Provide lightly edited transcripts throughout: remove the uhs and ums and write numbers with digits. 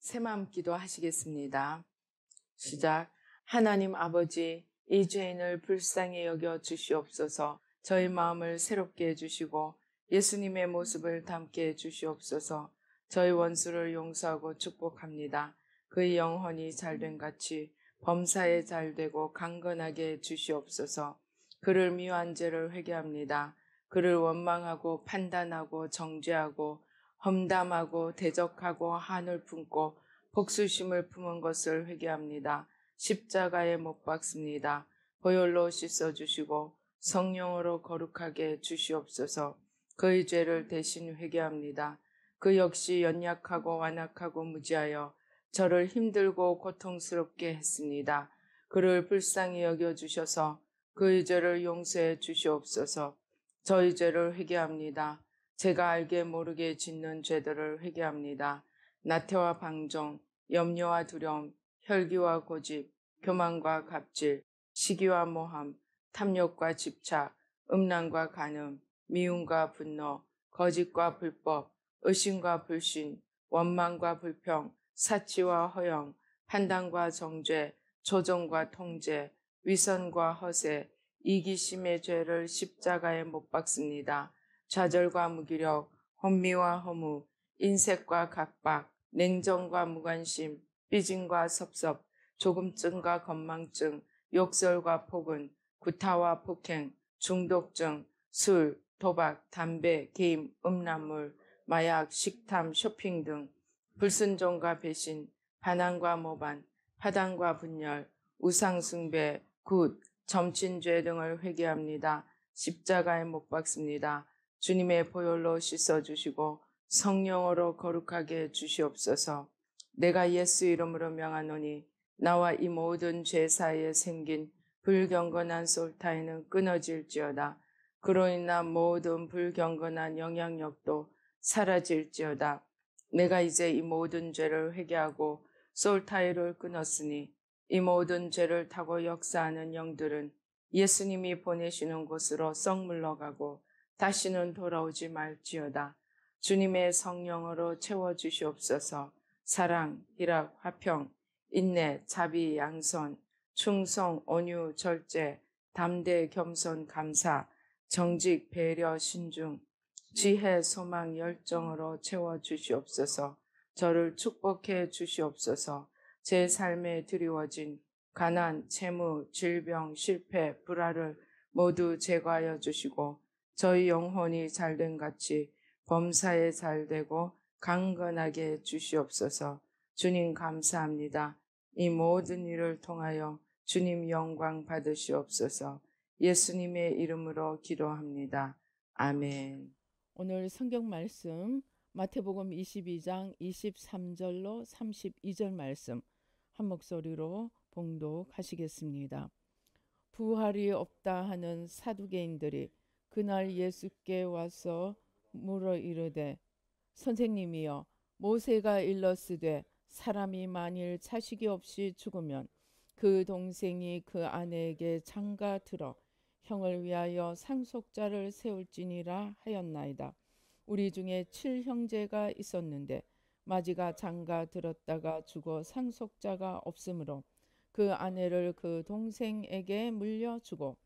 새마음 기도 하시겠습니다. 시작. 하나님 아버지, 이 죄인을 불쌍히 여겨 주시옵소서. 저희 마음을 새롭게 해주시고 예수님의 모습을 담게 해주시옵소서. 저희 원수를 용서하고 축복합니다. 그의 영혼이 잘된 같이 범사에 잘되고 강건하게 해주시옵소서. 그를 미워한 죄를 회개합니다. 그를 원망하고 판단하고 정죄하고 험담하고 대적하고 한을 품고 복수심을 품은 것을 회개합니다. 십자가에 못 박습니다. 보혈로 씻어주시고 성령으로 거룩하게 주시옵소서. 그의 죄를 대신 회개합니다. 그 역시 연약하고 완악하고 무지하여 저를 힘들고 고통스럽게 했습니다. 그를 불쌍히 여겨주셔서 그의 죄를 용서해 주시옵소서. 저희 죄를 회개합니다. 제가 알게 모르게 짓는 죄들을 회개합니다. 나태와 방종, 염려와 두려움, 혈기와 고집, 교만과 갑질, 시기와 모함, 탐욕과 집착, 음란과 간음, 미움과 분노, 거짓과 불법, 의심과 불신, 원망과 불평, 사치와 허영, 판단과 정죄, 조종과 통제, 위선과 허세, 이기심의 죄를 십자가에 못 박습니다. 좌절과 무기력, 혼미와 허무, 인색과 각박, 냉정과 무관심, 삐짐과 섭섭, 조금증과 건망증, 욕설과 폭언, 구타와 폭행, 중독증, 술, 도박, 담배, 게임, 음란물, 마약, 식탐, 쇼핑 등 불순종과 배신, 반항과 모반, 파당과 분열, 우상숭배, 굿, 점친죄 등을 회개합니다. 십자가에 못 박습니다. 주님의 보혈로 씻어주시고 성령으로 거룩하게 주시옵소서. 내가 예수 이름으로 명하노니 나와 이 모든 죄 사이에 생긴 불경건한 솔타이는 끊어질지어다. 그로 인한 모든 불경건한 영향력도 사라질지어다. 내가 이제 이 모든 죄를 회개하고 솔타이를 끊었으니 이 모든 죄를 타고 역사하는 영들은 예수님이 보내시는 곳으로 썩 물러가고 다시는 돌아오지 말지어다. 주님의 성령으로 채워주시옵소서. 사랑, 희락, 화평, 인내, 자비, 양선, 충성, 온유, 절제, 담대, 겸손, 감사, 정직, 배려, 신중, 지혜, 소망, 열정으로 채워주시옵소서. 저를 축복해 주시옵소서. 제 삶에 드리워진 가난, 채무, 질병, 실패, 불화를 모두 제거하여 주시고 저희 영혼이 잘된 같이 범사에 잘되고 강건하게 주시옵소서. 주님 감사합니다. 이 모든 일을 통하여 주님 영광 받으시옵소서. 예수님의 이름으로 기도합니다. 아멘. 오늘 성경 말씀 마태복음 22장 23절로 32절 말씀 한 목소리로 봉독하시겠습니다. 부활이 없다 하는 사두개인들이 그날 예수께 와서 물어 이르되 선생님이여 모세가 일렀으되 사람이 만일 자식이 없이 죽으면 그 동생이 그 아내에게 장가 들어 형을 위하여 상속자를 세울지니라 하였나이다. 우리 중에 7형제가 있었는데 마지가 장가 들었다가 죽어 상속자가 없으므로 그 아내를 그 동생에게 물려주고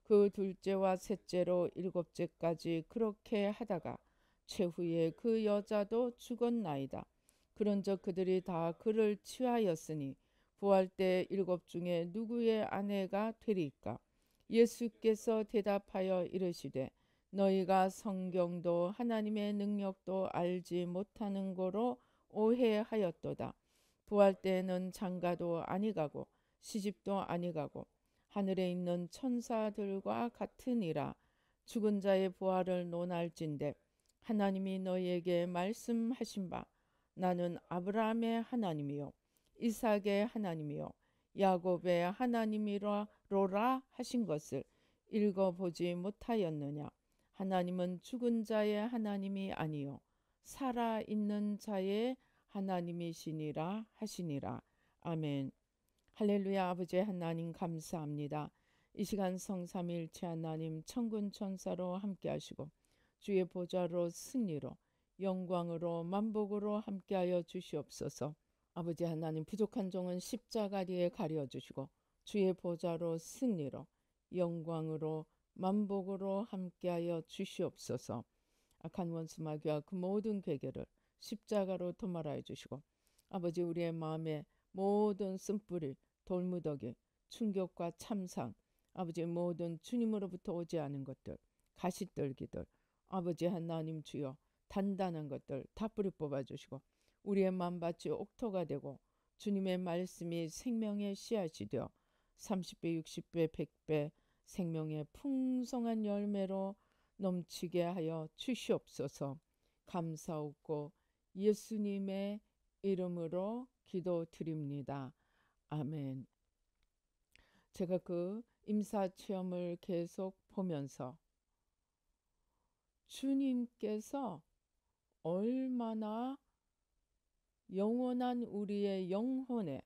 그 둘째와 셋째로 일곱째까지 그렇게 하다가 최후에 그 여자도 죽었나이다. 그런즉 그들이 다 그를 취하였으니 부활 때 일곱 중에 누구의 아내가 되리까? 예수께서 대답하여 이르시되 너희가 성경도 하나님의 능력도 알지 못하는 거로 오해하였도다. 부활 때에는 장가도 아니가고 시집도 아니가고 하늘에 있는 천사들과 같으니라. 죽은 자의 부활을 논할진대 하나님이 너희에게 말씀하신 바 나는 아브라함의 하나님이요 이삭의 하나님이요 야곱의 하나님이로라 하신 것을 읽어보지 못하였느냐. 하나님은 죽은 자의 하나님이 아니요 살아있는 자의 하나님이시니라 하시니라. 아멘. 할렐루야. 아버지 하나님 감사합니다. 이 시간 성삼일체 하나님 천군 천사로 함께 하시고 주의 보좌로 승리로 영광으로 만복으로 함께하여 주시옵소서. 아버지 하나님, 부족한 종은 십자가리에 가려주시고 주의 보좌로 승리로 영광으로 만복으로 함께하여 주시옵소서. 악한 원수 마귀와 그 모든 괴계를 십자가로 도말하여 주시고 아버지, 우리의 마음에 모든 쓴뿌리, 돌무더기, 충격과 참상, 아버지 모든 주님으로부터 오지 않은 것들, 가시떨기들, 아버지 하나님 주여 단단한 것들 다 뿌리 뽑아주시고 우리의 마음밭이 옥토가 되고 주님의 말씀이 생명의 씨앗이 되어 30배, 60배, 100배 생명의 풍성한 열매로 넘치게 하여 주시옵소서. 감사하고 예수님의 이름으로 기도드립니다. 아멘. 제가 그 임사체험을 계속 보면서 주님께서 얼마나 영원한 우리의 영혼에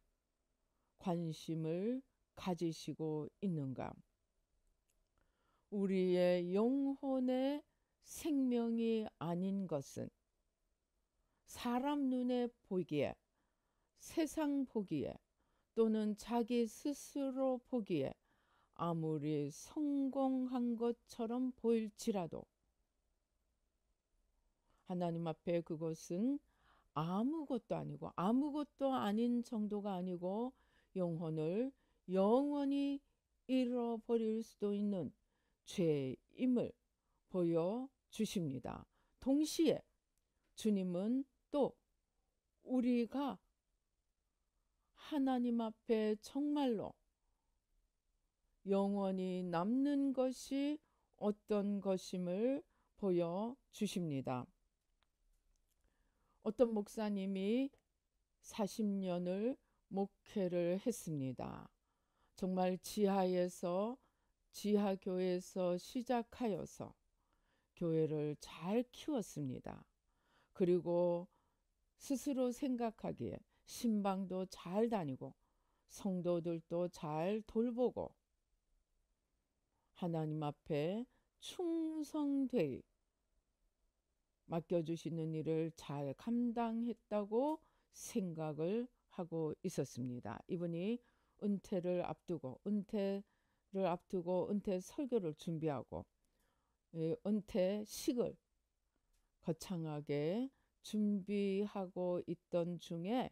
관심을 가지시고 있는가. 우리의 영혼의 생명이 아닌 것은 사람 눈에 보기에, 세상 보기에, 또는 자기 스스로 보기에 아무리 성공한 것처럼 보일지라도 하나님 앞에 그것은 아무것도 아니고, 아무것도 아닌 정도가 아니고 영혼을 영원히 잃어버릴 수도 있는 죄임을 보여주십니다. 동시에 주님은 또 우리가 하나님 앞에 정말로 영원히 남는 것이 어떤 것임을 보여주십니다. 어떤 목사님이 40년을 목회를 했습니다. 정말 지하교회에서 시작하여서 교회를 잘 키웠습니다. 그리고 스스로 생각하기에 신방도 잘 다니고 성도들도 잘 돌보고 하나님 앞에 충성되이 맡겨주시는 일을 잘 감당했다고 생각을 하고 있었습니다. 이분이 은퇴를 앞두고 은퇴 설교를 준비하고 은퇴식을 거창하게 준비하고 있던 중에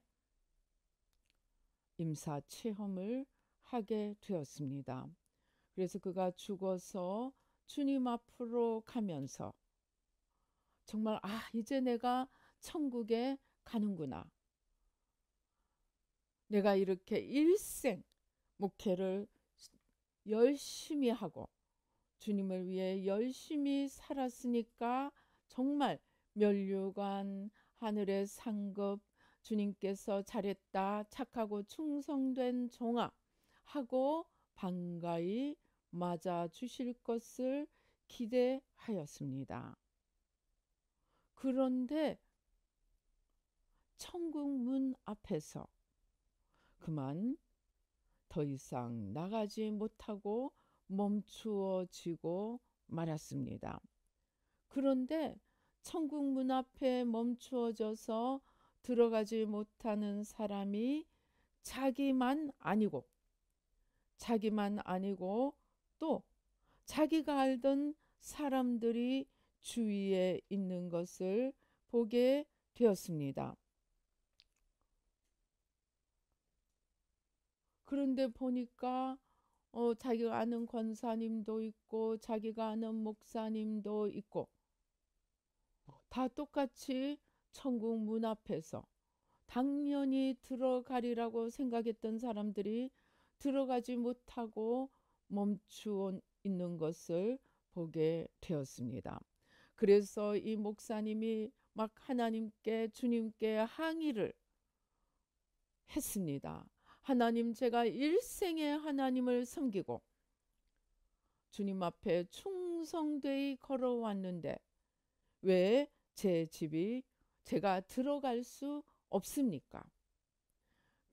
임사 체험을 하게 되었습니다. 그래서 그가 죽어서 주님 앞으로 가면서 정말 이제 내가 천국에 가는구나. 내가 이렇게 일생 목회를 열심히 하고 주님을 위해 열심히 살았으니까 정말 면류관, 하늘의 상급, 주님께서 잘했다, 착하고 충성된 종아 하고 반가이 맞아 주실 것을 기대하였습니다. 그런데 천국 문 앞에서 그만 더 이상 나가지 못하고 멈추어지고 말았습니다. 그런데 천국 문 앞에 멈추어져서 들어가지 못하는 사람이 자기만 아니고 또 자기가 알던 사람들이 주위에 있는 것을 보게 되었습니다. 그런데 보니까 자기가 아는 권사님도 있고 자기가 아는 목사님도 있고 다 똑같이 천국 문 앞에서 당연히 들어가리라고 생각했던 사람들이 들어가지 못하고 멈추어 있는 것을 보게 되었습니다. 그래서 이 목사님이 막 주님께 항의를 했습니다. 하나님, 제가 일생에 하나님을 섬기고 주님 앞에 충성되이 걸어왔는데 왜 제 집이 제가 들어갈 수 없습니까?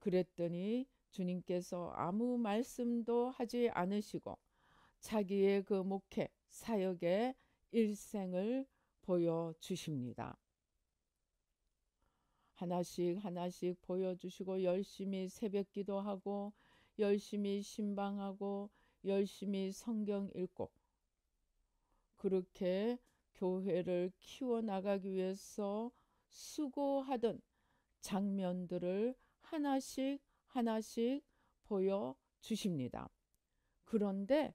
그랬더니 주님께서 아무 말씀도 하지 않으시고 자기의 그 목회 사역의 일생을 보여주십니다. 하나씩 하나씩 보여주시고 열심히 새벽 기도하고 열심히 신방하고 열심히 성경 읽고 그렇게 교회를 키워나가기 위해서 수고하던 장면들을 하나씩 하나씩 보여주십니다. 그런데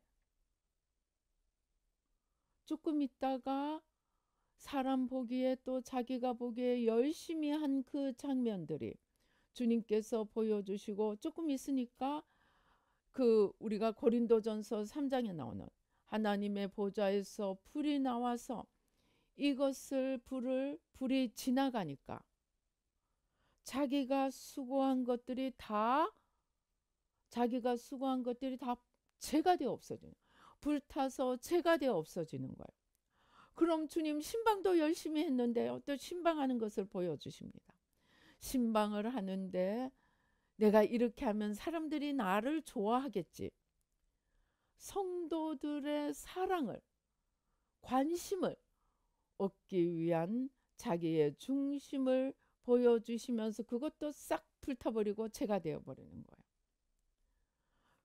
조금 있다가 사람 보기에 또 자기가 보기에 열심히 한 그 장면들이 주님께서 보여주시고 조금 있으니까 그 우리가 고린도전서 3장에 나오는 하나님의 보좌에서 불이 나와서 이것을 불이 지나가니까 자기가 수고한 것들이 다 재가 되어 없어지는, 불타서 재가 되어 없어지는 거예요. 그럼 주님 신방도 열심히 했는데 또 신방하는 것을 보여주십니다. 신방을 하는데 내가 이렇게 하면 사람들이 나를 좋아하겠지. 성도들의 사랑을, 관심을 얻기 위한 자기의 중심을 보여주시면서 그것도 싹 불타버리고 재가 되어버리는 거예요.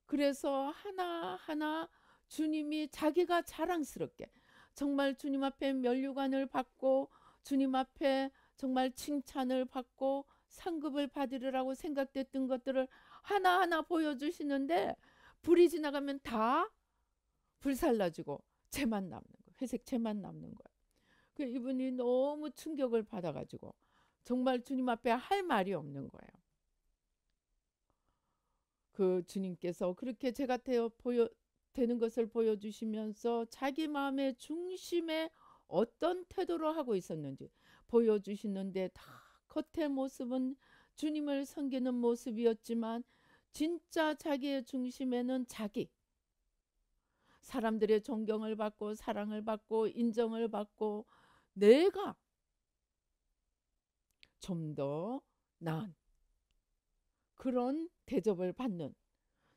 그래서 하나하나 주님이 자기가 자랑스럽게 정말 주님 앞에 면류관을 받고 주님 앞에 정말 칭찬을 받고 상급을 받으리라고 생각됐던 것들을 하나하나 보여주시는데 불이 지나가면 다 불살라지고 재만 남는 거예요. 회색 재만 남는 거예요. 그 이분이 너무 충격을 받아가지고 정말 주님 앞에 할 말이 없는 거예요. 그 주님께서 그렇게 재가 되는 것을 보여주시면서 자기 마음의 중심에 어떤 태도로 하고 있었는지 보여주시는데 다 겉의 모습은 주님을 섬기는 모습이었지만 진짜 자기의 중심에는 자기, 사람들의 존경을 받고 사랑을 받고 인정을 받고 내가 좀 더 나은 그런 대접을 받는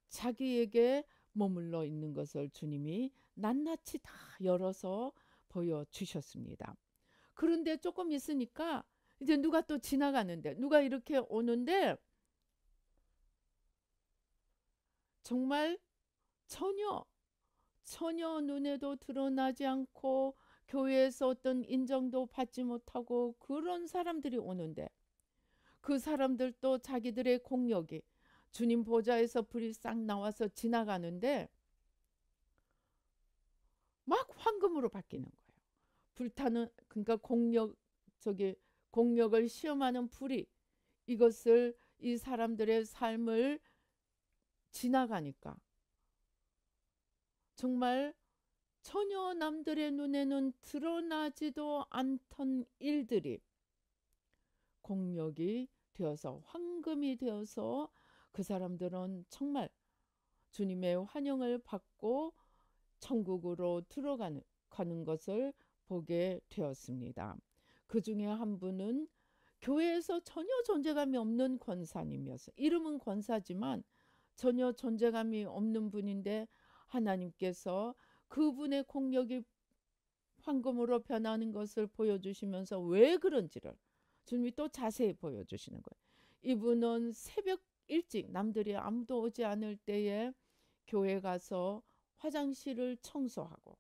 자기에게 머물러 있는 것을 주님이 낱낱이 다 열어서 보여주셨습니다. 그런데 조금 있으니까 이제 누가 또 지나가는데 누가 이렇게 오는데 정말 전혀 눈에도 드러나지 않고 교회에서 어떤 인정도 받지 못하고 그런 사람들이 오는데 그 사람들도 자기들의 공력이 주님 보좌에서 불이 싹 나와서 지나가는데 막 황금으로 바뀌는 거예요. 불타는 그러니까 공력을 시험하는 불이 이것을 이 사람들의 삶을 지나가니까 정말 전혀 남들의 눈에는 드러나지도 않던 일들이 공력이 되어서 황금이 되어서 그 사람들은 정말 주님의 환영을 받고 천국으로 들어가는 것을 보게 되었습니다. 그 중에 한 분은 교회에서 전혀 존재감이 없는 권사님이었어요. 이름은 권사지만 전혀 존재감이 없는 분인데 하나님께서 그분의 공력이 황금으로 변하는 것을 보여주시면서 왜 그런지를 주님이 또 자세히 보여주시는 거예요. 이분은 새벽 일찍 남들이 아무도 오지 않을 때에 교회 가서 화장실을 청소하고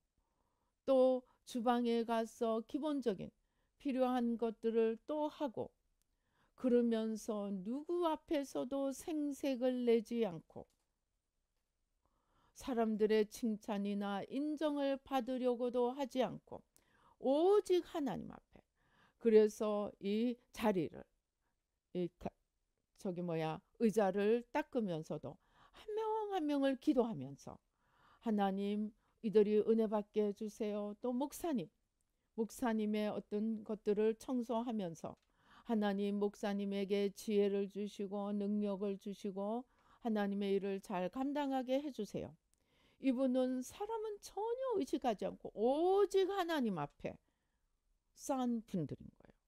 또 주방에 가서 기본적인 필요한 것들을 또 하고 그러면서 누구 앞에서도 생색을 내지 않고 사람들의 칭찬이나 인정을 받으려고도 하지 않고 오직 하나님 앞에 그래서 이 자리를 의자를 닦으면서도 한 명 한 명을 기도하면서 하나님 이들이 은혜 받게 해주세요. 또 목사님의 어떤 것들을 청소하면서 하나님 목사님에게 지혜를 주시고 능력을 주시고 하나님의 일을 잘 감당하게 해주세요. 이분은 사람은 전혀 의식하지 않고 오직 하나님 앞에 싼 분들인 거예요.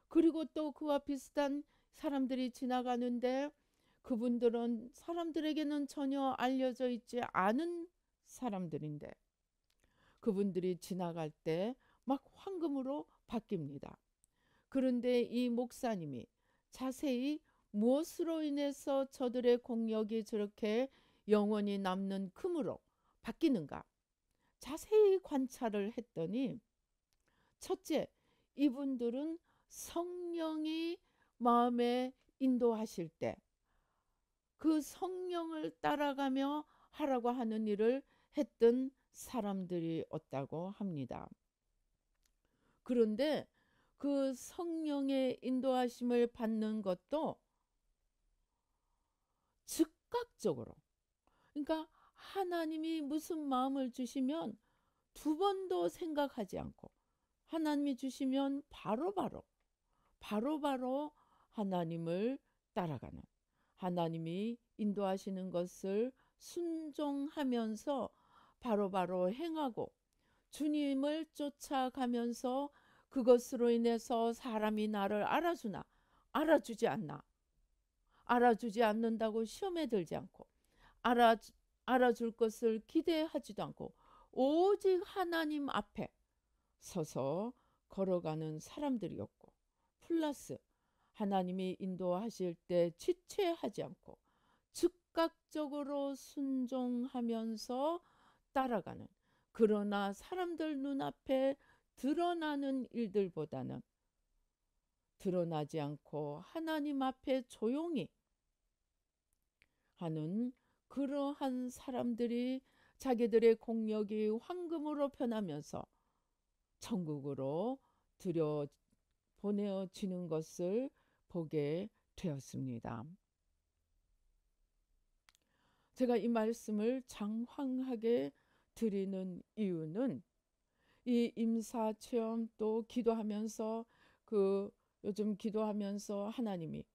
그리고 또 그와 비슷한 사람들이 지나가는데 그분들은 사람들에게는 전혀 알려져 있지 않은 사람들인데 그분들이 지나갈 때 막 황금으로 바뀝니다. 그런데 이 목사님이 자세히 무엇으로 인해서 저들의 공력이 저렇게 영원히 남는 금으로 바뀌는가 자세히 관찰을 했더니, 첫째, 이분들은 성령이 마음에 인도하실 때 그 성령을 따라가며 하라고 하는 일을 했던 사람들이었다고 합니다. 그런데 그 성령의 인도하심을 받는 것도 즉각적으로, 그러니까 하나님이 무슨 마음을 주시면 두 번도 생각하지 않고 하나님이 주시면 바로바로 하나님을 따라가는, 하나님이 인도하시는 것을 순종하면서 바로바로 행하고 주님을 쫓아가면서 그것으로 인해서 사람이 나를 알아주나 알아주지 않나, 알아주지 않는다고 시험에 들지 않고 알아줄 것을 기대하지도 않고 오직 하나님 앞에 서서 걸어가는 사람들이었고, 플러스 하나님이 인도하실 때 지체하지 않고 즉각적으로 순종하면서 따라가는, 그러나 사람들 눈앞에 드러나는 일들보다는 드러나지 않고 하나님 앞에 조용히 하는 그러한 사람들이 자기들의 공력이 황금으로 변하면서 천국으로 들여 보내어지는 것을 보게 되었습니다. 제가 이 말씀을 장황하게 드리는 이유는 이 임사체험 또 기도하면서 요즘 기도하면서 하나님이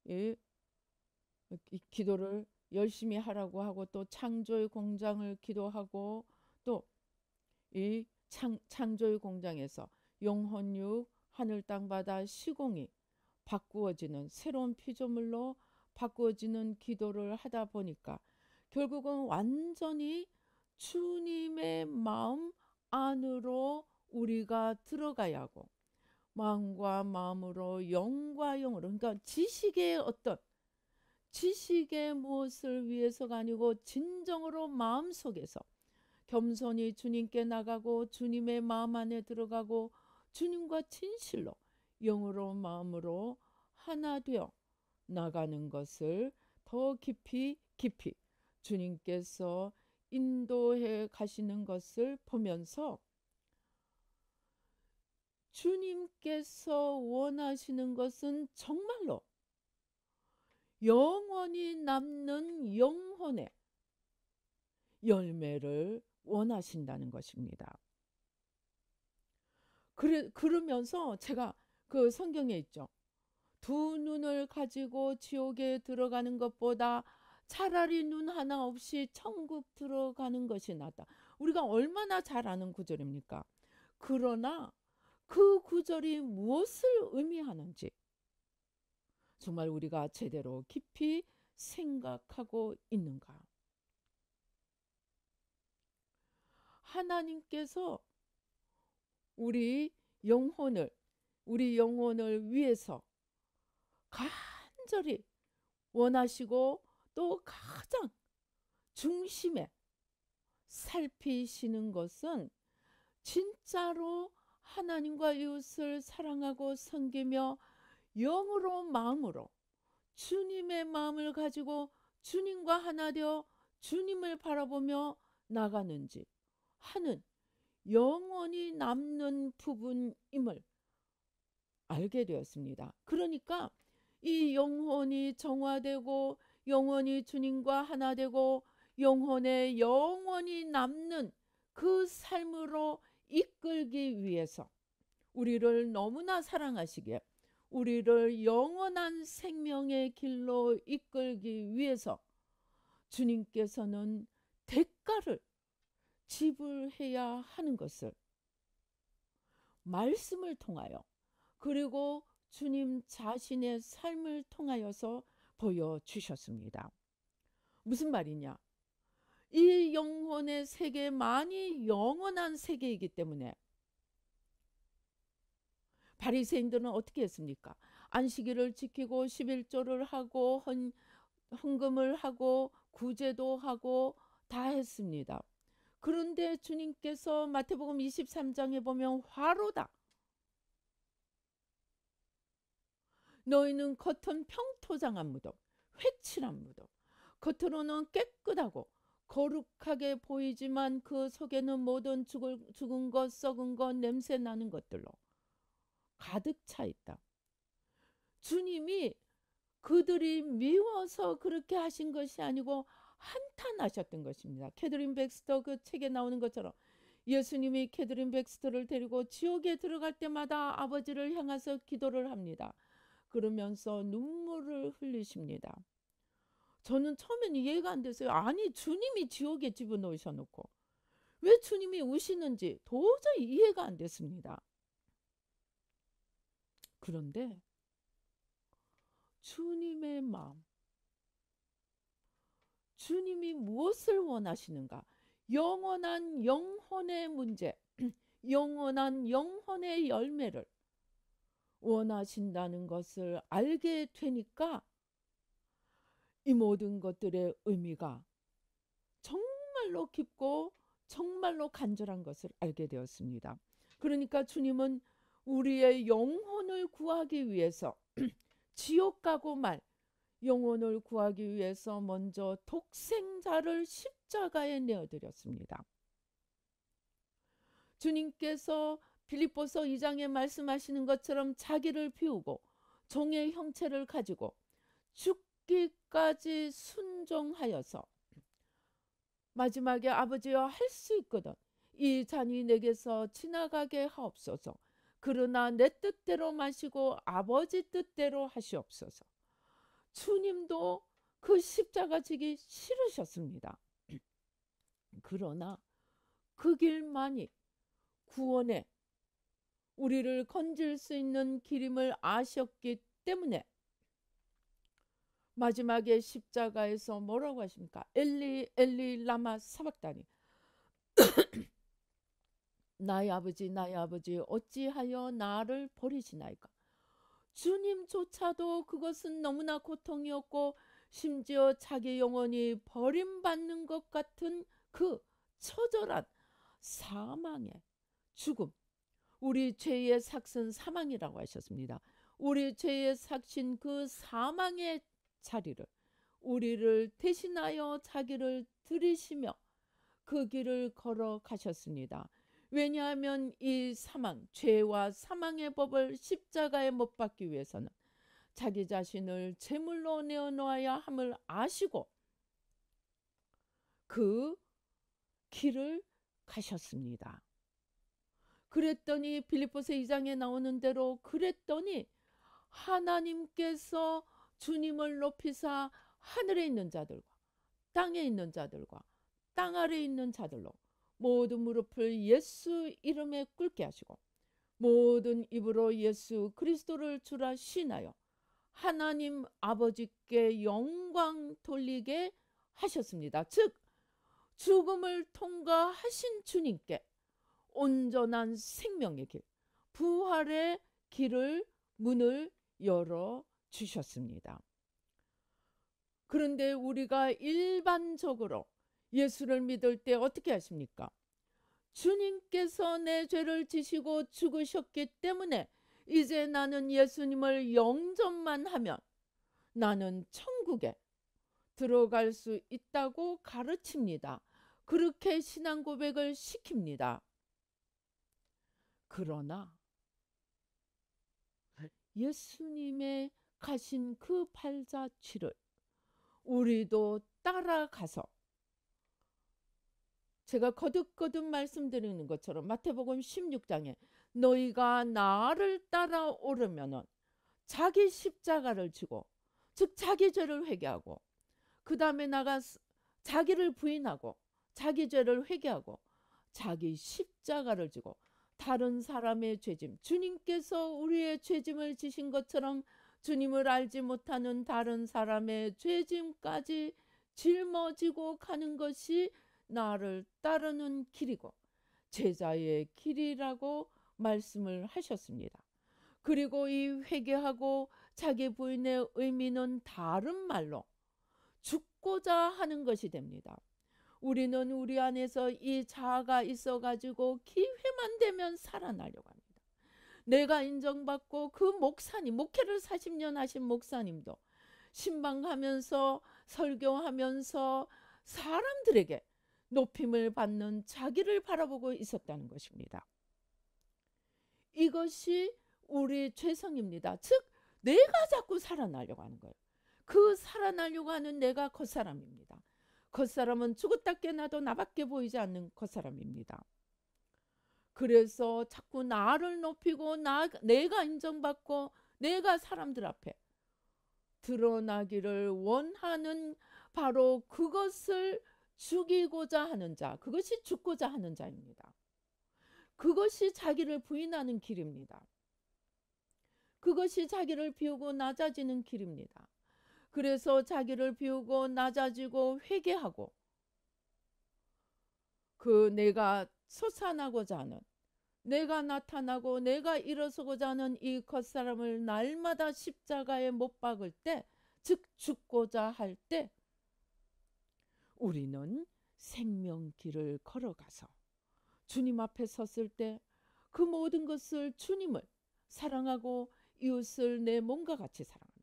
이 기도를 열심히 하라고 하고 또 창조의 공장을 기도하고 또 이 창조의 공장에서 영혼육 하늘 땅 바다 시공이 바꾸어지는 새로운 피조물로 바꾸어지는 기도를 하다 보니까 결국은 완전히 주님의 마음 안으로 우리가 들어가야 하고, 마음과 마음으로 영과 영으로, 그러니까 지식의 무엇을 위해서가 아니고 진정으로 마음속에서 겸손히 주님께 나가고 주님의 마음 안에 들어가고 주님과 진실로 영으로 마음으로 하나 되어 나가는 것을 더 깊이 주님께서 인도해 가시는 것을 보면서 주님께서 원하시는 것은 정말로 영원히 남는 영혼의 열매를 원하신다는 것입니다. 그러면서 제가 그 성경에 있죠. 두 눈을 가지고 지옥에 들어가는 것보다 차라리 눈 하나 없이 천국 들어가는 것이 낫다. 우리가 얼마나 잘 아는 구절입니까? 그러나 그 구절이 무엇을 의미하는지 정말 우리가 제대로 깊이 생각하고 있는가? 하나님께서 우리 영혼을 위해서 간절히 원하시고 또 가장 중심에 살피시는 것은 진짜로 하나님과 이웃을 사랑하고 섬기며 영으로 마음으로 주님의 마음을 가지고 주님과 하나 되어 주님을 바라보며 나가는지 하는 영원히 남는 부분임을 알게 되었습니다. 그러니까 이 영혼이 정화되고 영혼이 주님과 하나 되고 영혼에 영원히 남는 그 삶으로 이끌기 위해서 우리를 너무나 사랑하시기에 우리를 영원한 생명의 길로 이끌기 위해서 주님께서는 대가를 지불해야 하는 것을 말씀을 통하여 그리고 주님 자신의 삶을 통하여서 보여주셨습니다. 무슨 말이냐? 이 영혼의 세계만이 영원한 세계이기 때문에 바리새인들은 어떻게 했습니까? 안식일을 지키고 11조를 하고 헌금을 하고 구제도 하고 다 했습니다. 그런데 주님께서 마태복음 23장에 보면 화로다. 너희는 겉은 평토장한 무덤, 회칠한 무덤. 겉으로는 깨끗하고 거룩하게 보이지만 그 속에는 모든 죽은 것, 썩은 것, 냄새 나는 것들로 가득 차 있다. 주님이 그들이 미워서 그렇게 하신 것이 아니고 한탄하셨던 것입니다. 캐더린 백스터 그 책에 나오는 것처럼 예수님이 캐더린 백스터를 데리고 지옥에 들어갈 때마다 아버지를 향해서 기도를 합니다. 그러면서 눈물을 흘리십니다. 저는 처음에는 이해가 안 됐어요. 아니, 주님이 지옥에 집어넣으셔 놓고 왜 주님이 우시는지 도저히 이해가 안 됐습니다. 그런데 주님의 마음, 주님이 무엇을 원하시는가? 영원한 영혼의 문제, 영원한 영혼의 열매를 원하신다는 것을 알게 되니까 이 모든 것들의 의미가 정말로 깊고 정말로 간절한 것을 알게 되었습니다. 그러니까 주님은 우리의 영혼을 구하기 위해서 지옥 가고 말 영혼을 구하기 위해서 먼저 독생자를 십자가에 내어드렸습니다. 주님께서 빌립보서 2장에 말씀하시는 것처럼 자기를 비우고 종의 형체를 가지고 죽기까지 순종하여서 마지막에 아버지여 할 수 있거든 이 잔이 내게서 지나가게 하옵소서. 그러나 내 뜻대로 마시고 아버지 뜻대로 하시옵소서. 주님도 그 십자가 지기 싫으셨습니다. 그러나 그 길만이 구원에 우리를 건질 수 있는 길임을 아셨기 때문에 마지막에 십자가에서 뭐라고 하십니까? 엘리 엘리 라마 사박다니 나의 아버지 어찌하여 나를 버리시나이까. 주님조차도 그것은 너무나 고통이었고 심지어 자기 영혼이 버림받는 것 같은 그 처절한 사망의 죽음, 우리 죄의 삭은 사망이라고 하셨습니다. 우리 죄의 삭신 그 사망의 자리를 우리를 대신하여 자기를 들이시며 그 길을 걸어가셨습니다. 왜냐하면 이 사망, 죄와 사망의 법을 십자가에 못 박기 위해서는 자기 자신을 제물로 내어놓아야 함을 아시고 그 길을 가셨습니다. 그랬더니 빌립보서 2장에 나오는 대로 그랬더니 하나님께서 주님을 높이사 하늘에 있는 자들과 땅에 있는 자들과 땅 아래에 있는 자들로 모든 무릎을 예수 이름에 꿇게 하시고 모든 입으로 예수 그리스도를 주라 시인하여 하나님 아버지께 영광 돌리게 하셨습니다. 즉 죽음을 통과하신 주님께 온전한 생명의 길, 부활의 길을 문을 열어 주셨습니다. 그런데 우리가 일반적으로 예수를 믿을 때 어떻게 하십니까? 주님께서 내 죄를 지시고 죽으셨기 때문에 이제 나는 예수님을 영접만 하면 나는 천국에 들어갈 수 있다고 가르칩니다. 그렇게 신앙 고백을 시킵니다. 그러나 예수님의 가신 그 발자취를 우리도 따라가서 제가 거듭거듭 말씀드리는 것처럼 마태복음 16장에 너희가 나를 따라오려면 자기 십자가를 지고 즉 자기 죄를 회개하고 그 다음에 나가 자기를 부인하고 자기 죄를 회개하고 자기 십자가를 지고 다른 사람의 죄짐, 주님께서 우리의 죄짐을 지신 것처럼 주님을 알지 못하는 다른 사람의 죄짐까지 짊어지고 가는 것이 나를 따르는 길이고 제자의 길이라고 말씀을 하셨습니다. 그리고 이 회개하고 자기 부인의 의미는 다른 말로 죽고자 하는 것이 됩니다. 우리는 우리 안에서 이 자아가 있어가지고 기회만 되면 살아나려고 합니다. 내가 인정받고 그 목사님, 목회를 40년 하신 목사님도 신방하면서 설교하면서 사람들에게 높임을 받는 자기를 바라보고 있었다는 것입니다. 이것이 우리 죄성입니다. 즉 내가 자꾸 살아나려고 하는 거예요. 그 살아나려고 하는 내가 겉사람입니다. 겉사람은 죽었다 깨나도 나밖에 보이지 않는 겉사람입니다. 그래서 자꾸 나를 높이고 내가 인정받고 내가 사람들 앞에 드러나기를 원하는 바로 그것을 죽이고자 하는 자, 그것이 죽고자 하는 자입니다. 그것이 자기를 부인하는 길입니다. 그것이 자기를 비우고 낮아지는 길입니다. 그래서 자기를 비우고 낮아지고 회개하고 그 내가 솟아나고자 하는, 내가 나타나고 내가 일어서고자 하는 이 겉사람을 날마다 십자가에 못 박을 때, 즉 죽고자 할 때 우리는 생명길을 걸어가서 주님 앞에 섰을 때 그 모든 것을 주님을 사랑하고 이웃을 내 몸과 같이 사랑하며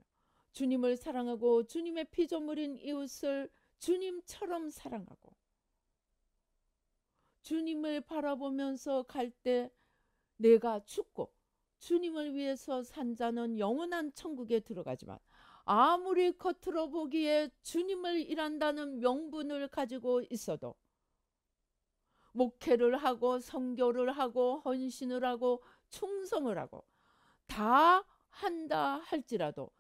주님을 사랑하고 주님의 피조물인 이웃을 주님처럼 사랑하고 주님을 바라보면서 갈 때 내가 죽고 주님을 위해서 산 자는 영원한 천국에 들어가지만 아무리 겉으로 보기에 주님을 일한다는 명분을 가지고 있어도 목회를 하고 선교를 하고 헌신을 하고 충성을 하고 다 한다 할지라도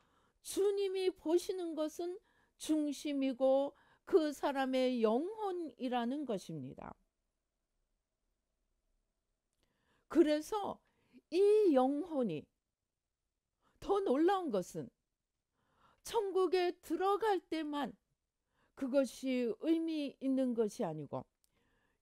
주님이 보시는 것은 중심이고 그 사람의 영혼이라는 것입니다. 그래서 이 영혼이 더 놀라운 것은 천국에 들어갈 때만 그것이 의미 있는 것이 아니고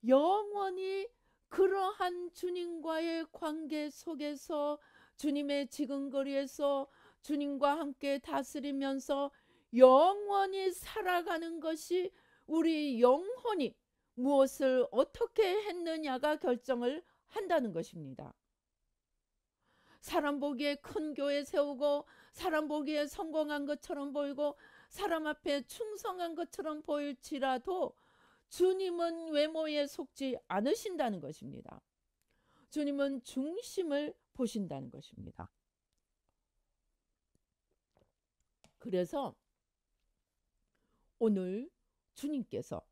영원히 그러한 주님과의 관계 속에서 주님의 지근거리에서 주님과 함께 다스리면서 영원히 살아가는 것이 우리 영혼이 무엇을 어떻게 했느냐가 결정을 한다는 것입니다. 사람 보기에 큰 교회 세우고 사람 보기에 성공한 것처럼 보이고 사람 앞에 충성한 것처럼 보일지라도 주님은 외모에 속지 않으신다는 것입니다. 주님은 중심을 보신다는 것입니다. 그래서 오늘 주님께서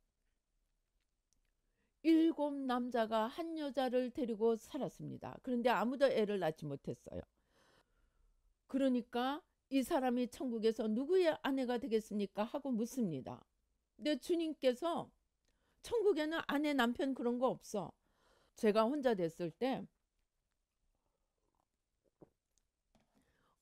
7 남자가 한 여자를 데리고 살았습니다. 그런데 아무도 애를 낳지 못했어요. 그러니까 이 사람이 천국에서 누구의 아내가 되겠습니까? 하고 묻습니다. 근데 주님께서 천국에는 아내 남편 그런 거 없어. 제가 혼자 됐을 때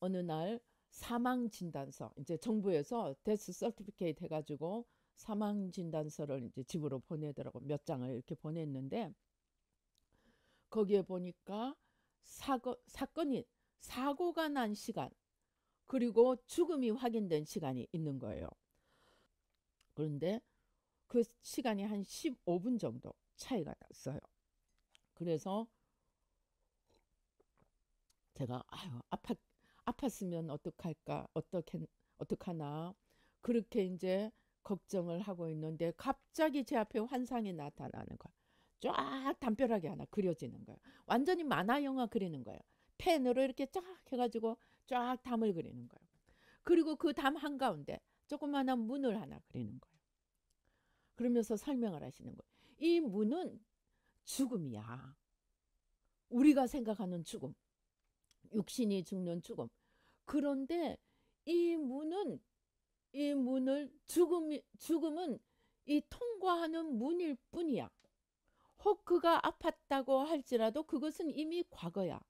어느 날 사망진단서, 이제 정부에서 데스 서티피케이트 해가지고 사망진단서를 이제 집으로 보내더라고. 몇 장을 이렇게 보냈는데 거기에 보니까 사고가 난 시간 그리고 죽음이 확인된 시간이 있는 거예요. 그런데 그 시간이 한 15분 정도 차이가 났어요. 그래서 제가 아팠으면 어떡할까, 어떡하나 그렇게 이제 걱정을 하고 있는데 갑자기 제 앞에 환상이 나타나는 거야. 쫙 담벼락이 하나 그려지는 거예요. 완전히 만화 영화 그리는 거예요. 펜으로 이렇게 쫙 해가지고 쫙 담을 그리는 거예요. 그리고 그 담 한가운데 조그마한 문을 하나 그리는 거예요. 그러면서 설명을 하시는 거예요. 이 문은 죽음이야. 우리가 생각하는 죽음. 육신이 죽는 죽음. 그런데 이 문을 죽음은 이 통과하는 문일 뿐이야. 혹 그가 아팠다고 할지라도 그것은 이미 과거야.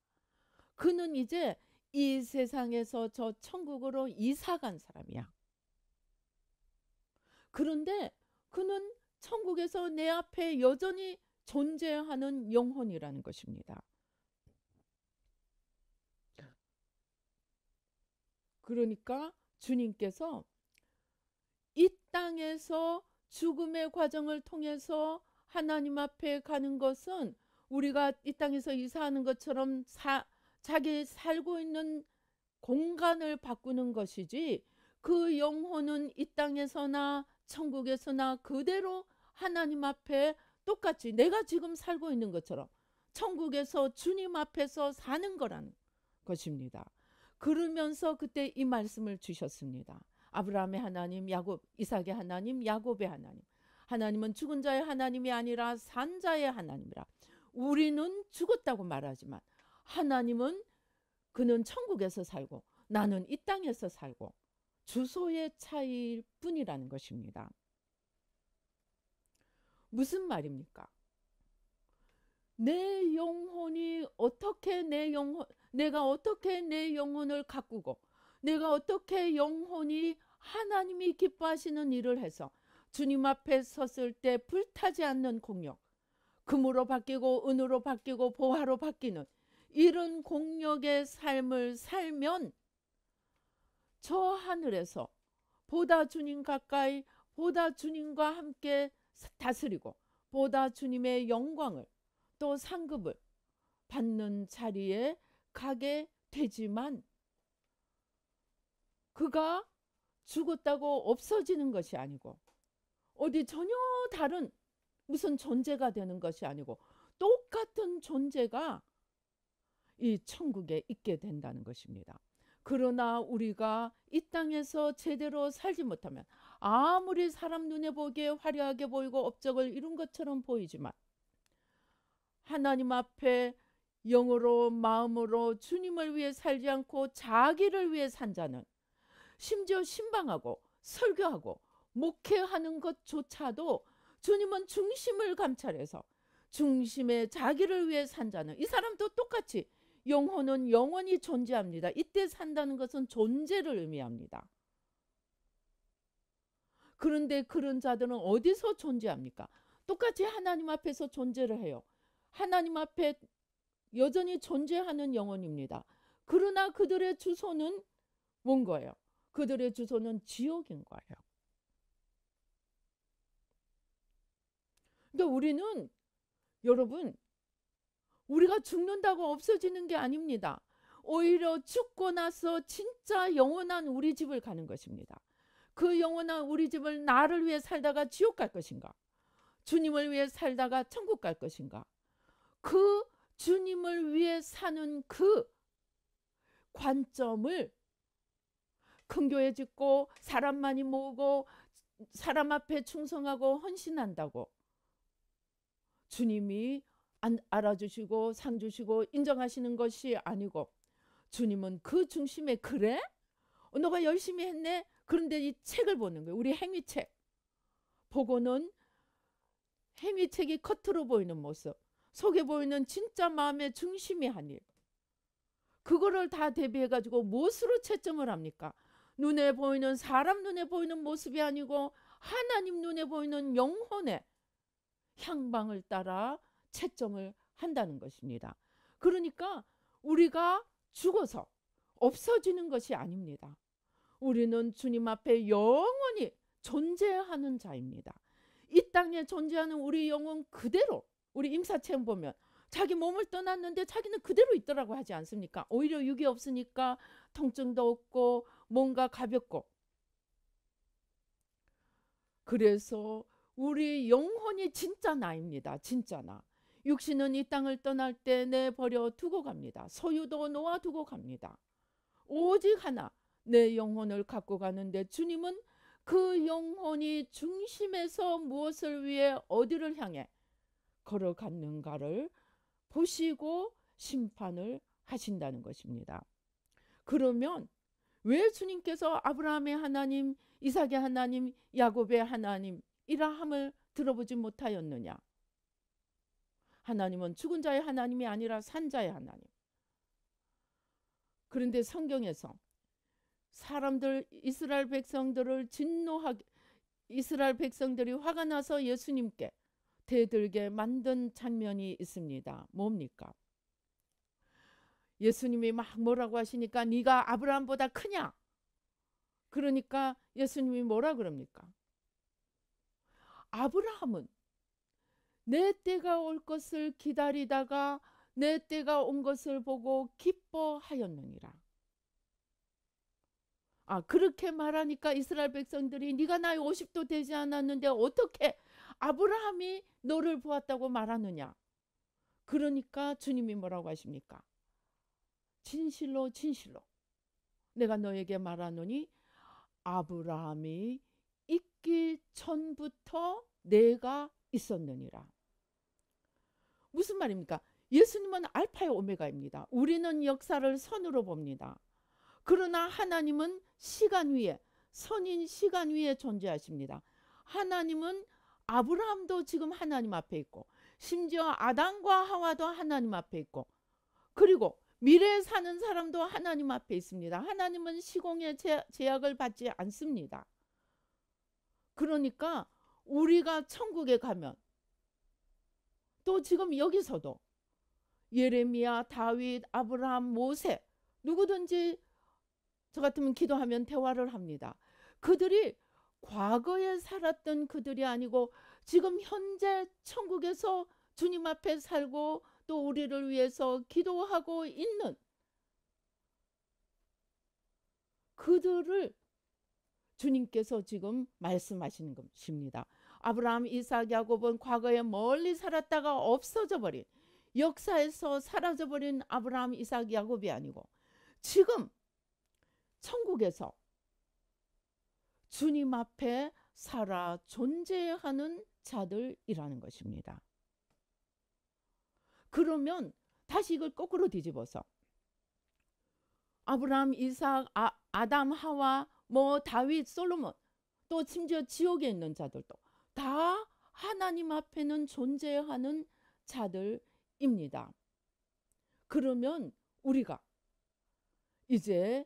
그는 이제 이 세상에서 저 천국으로 이사간 사람이야. 그런데 그는 천국에서 내 앞에 여전히 존재하는 영혼이라는 것입니다. 그러니까 주님께서 이 땅에서 죽음의 과정을 통해서 하나님 앞에 가는 것은 우리가 이 땅에서 이사하는 것처럼 자기 살고 있는 공간을 바꾸는 것이지, 그 영혼은 이 땅에서나 천국에서나 그대로 하나님 앞에 똑같이 내가 지금 살고 있는 것처럼 천국에서 주님 앞에서 사는 거라는 것입니다. 그러면서 그때 이 말씀을 주셨습니다. 아브라함의 하나님, 이삭의 하나님, 야곱의 하나님. 하나님은 죽은 자의 하나님이 아니라 산 자의 하나님이라. 우리는 죽었다고 말하지만 하나님은, 그는 천국에서 살고 나는 이 땅에서 살고, 주소의 차이일 뿐이라는 것입니다. 무슨 말입니까? 내 영혼이 어떻게 내가 어떻게 내 영혼을 가꾸고, 내가 어떻게 영혼이 하나님이 기뻐하시는 일을 해서 주님 앞에 섰을 때 불타지 않는 공력, 금으로 바뀌고 은으로 바뀌고 보화로 바뀌는 이런 공력의 삶을 살면 저 하늘에서 보다 주님 가까이, 보다 주님과 함께 다스리고, 보다 주님의 영광을 또 상급을 받는 자리에 가게 되지만, 그가 죽었다고 없어지는 것이 아니고 어디 전혀 다른 무슨 존재가 되는 것이 아니고 똑같은 존재가 이 천국에 있게 된다는 것입니다. 그러나 우리가 이 땅에서 제대로 살지 못하면 아무리 사람 눈에 보기에 화려하게 보이고 업적을 이룬 것처럼 보이지만, 하나님 앞에 영으로 마음으로 주님을 위해 살지 않고 자기를 위해 산 자는, 심지어 신방하고 설교하고 목회하는 것조차도 주님은 중심을 감찰해서 중심에 자기를 위해 산 자는, 이 사람도 똑같이 영혼은 영원히 존재합니다. 이때 산다는 것은 존재를 의미합니다. 그런데 그런 자들은 어디서 존재합니까? 똑같이 하나님 앞에서 존재를 해요. 하나님 앞에 여전히 존재하는 영혼입니다. 그러나 그들의 주소는 뭔 거예요? 그들의 주소는 지옥인 거예요. 그러니까 우리는, 여러분, 우리가 죽는다고 없어지는 게 아닙니다. 오히려 죽고 나서 진짜 영원한 우리 집을 가는 것입니다. 그 영원한 우리 집을 나를 위해 살다가 지옥 갈 것인가, 주님을 위해 살다가 천국 갈 것인가, 그 주님을 위해 사는 그 관점을 큰 교회 짓고 사람 많이 모으고 사람 앞에 충성하고 헌신한다고 주님이 알아주시고 상 주시고 인정하시는 것이 아니고, 주님은 그 중심에, 그래? 너가 열심히 했네? 그런데 이 책을 보는 거예요. 우리 행위책 보고는 행위책이 겉으로 보이는 모습, 속에 보이는 진짜 마음의 중심이 한 일, 그거를 다 대비해가지고 무엇으로 채점을 합니까? 눈에 보이는, 사람 눈에 보이는 모습이 아니고 하나님 눈에 보이는 영혼의 향방을 따라 채점을 한다는 것입니다. 그러니까 우리가 죽어서 없어지는 것이 아닙니다. 우리는 주님 앞에 영원히 존재하는 자입니다. 이 땅에 존재하는 우리 영혼 그대로, 우리 임사체험 보면 자기 몸을 떠났는데 자기는 그대로 있더라고 하지 않습니까? 오히려 육이 없으니까 통증도 없고 뭔가 가볍고. 그래서 우리 영혼이 진짜 나입니다. 진짜 나. 육신은 이 땅을 떠날 때 내버려 두고 갑니다. 소유도 놓아두고 갑니다. 오직 하나, 내 영혼을 갖고 가는데 주님은 그 영혼이 중심에서 무엇을 위해 어디를 향해 걸어갔는가를 보시고 심판을 하신다는 것입니다. 그러면 왜 주님께서 아브라함의 하나님, 이삭의 하나님, 야곱의 하나님이라 함을 들어보지 못하였느냐? 하나님은 죽은 자의 하나님이 아니라 산 자의 하나님. 그런데 성경에서 사람들, 이스라엘 백성들을 진노하게, 이스라엘 백성들이 화가 나서 예수님께 대들게 만든 장면이 있습니다. 뭡니까? 예수님이 막 뭐라고 하시니까 네가 아브라함보다 크냐? 그러니까 예수님이 뭐라 그럽니까? 아브라함은 내 때가 올 것을 기다리다가 내 때가 온 것을 보고 기뻐하였느니라. 그렇게 말하니까 이스라엘 백성들이 네가 나이 50도 되지 않았는데 어떻게 아브라함이 너를 보았다고 말하느냐. 그러니까 주님이 뭐라고 하십니까? 진실로 진실로 내가 너에게 말하노니 아브라함이 있기 전부터 내가 있었느니라. 무슨 말입니까? 예수님은 알파의 오메가입니다. 우리는 역사를 선으로 봅니다. 그러나 하나님은 시간 위에, 선인 시간 위에 존재하십니다. 하나님은 아브라함도 지금 하나님 앞에 있고, 심지어 아담과 하와도 하나님 앞에 있고, 그리고 미래에 사는 사람도 하나님 앞에 있습니다. 하나님은 시공의 제약을 받지 않습니다. 그러니까 우리가 천국에 가면, 또 지금 여기서도 예레미야, 다윗, 아브라함, 모세 누구든지 저 같으면 기도하면 대화를 합니다. 그들이 과거에 살았던 그들이 아니고 지금 현재 천국에서 주님 앞에 살고 또 우리를 위해서 기도하고 있는 그들을 주님께서 지금 말씀하시는 것입니다. 아브라함, 이삭, 야곱은 과거에 멀리 살았다가 없어져 버린, 역사에서 사라져 버린 아브라함, 이삭, 야곱이 아니고 지금 천국에서 주님 앞에 살아 존재하는 자들이라는 것입니다. 그러면 다시 이걸 거꾸로 뒤집어서 아브라함, 이삭, 아담, 하와, 다윗, 솔로몬, 또 심지어 지옥에 있는 자들도 다 하나님 앞에는 존재하는 자들입니다. 그러면 우리가 이제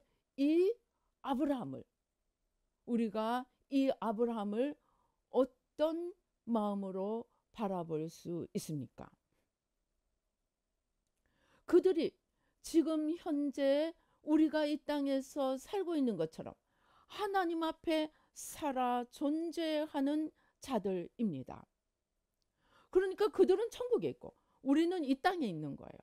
우리가 이 아브라함을 어떤 마음으로 바라볼 수 있습니까? 그들이 지금 현재 우리가 이 땅에서 살고 있는 것처럼 하나님 앞에 살아 존재하는 자들입니다. 그러니까 그들은 천국에 있고 우리는 이 땅에 있는 거예요.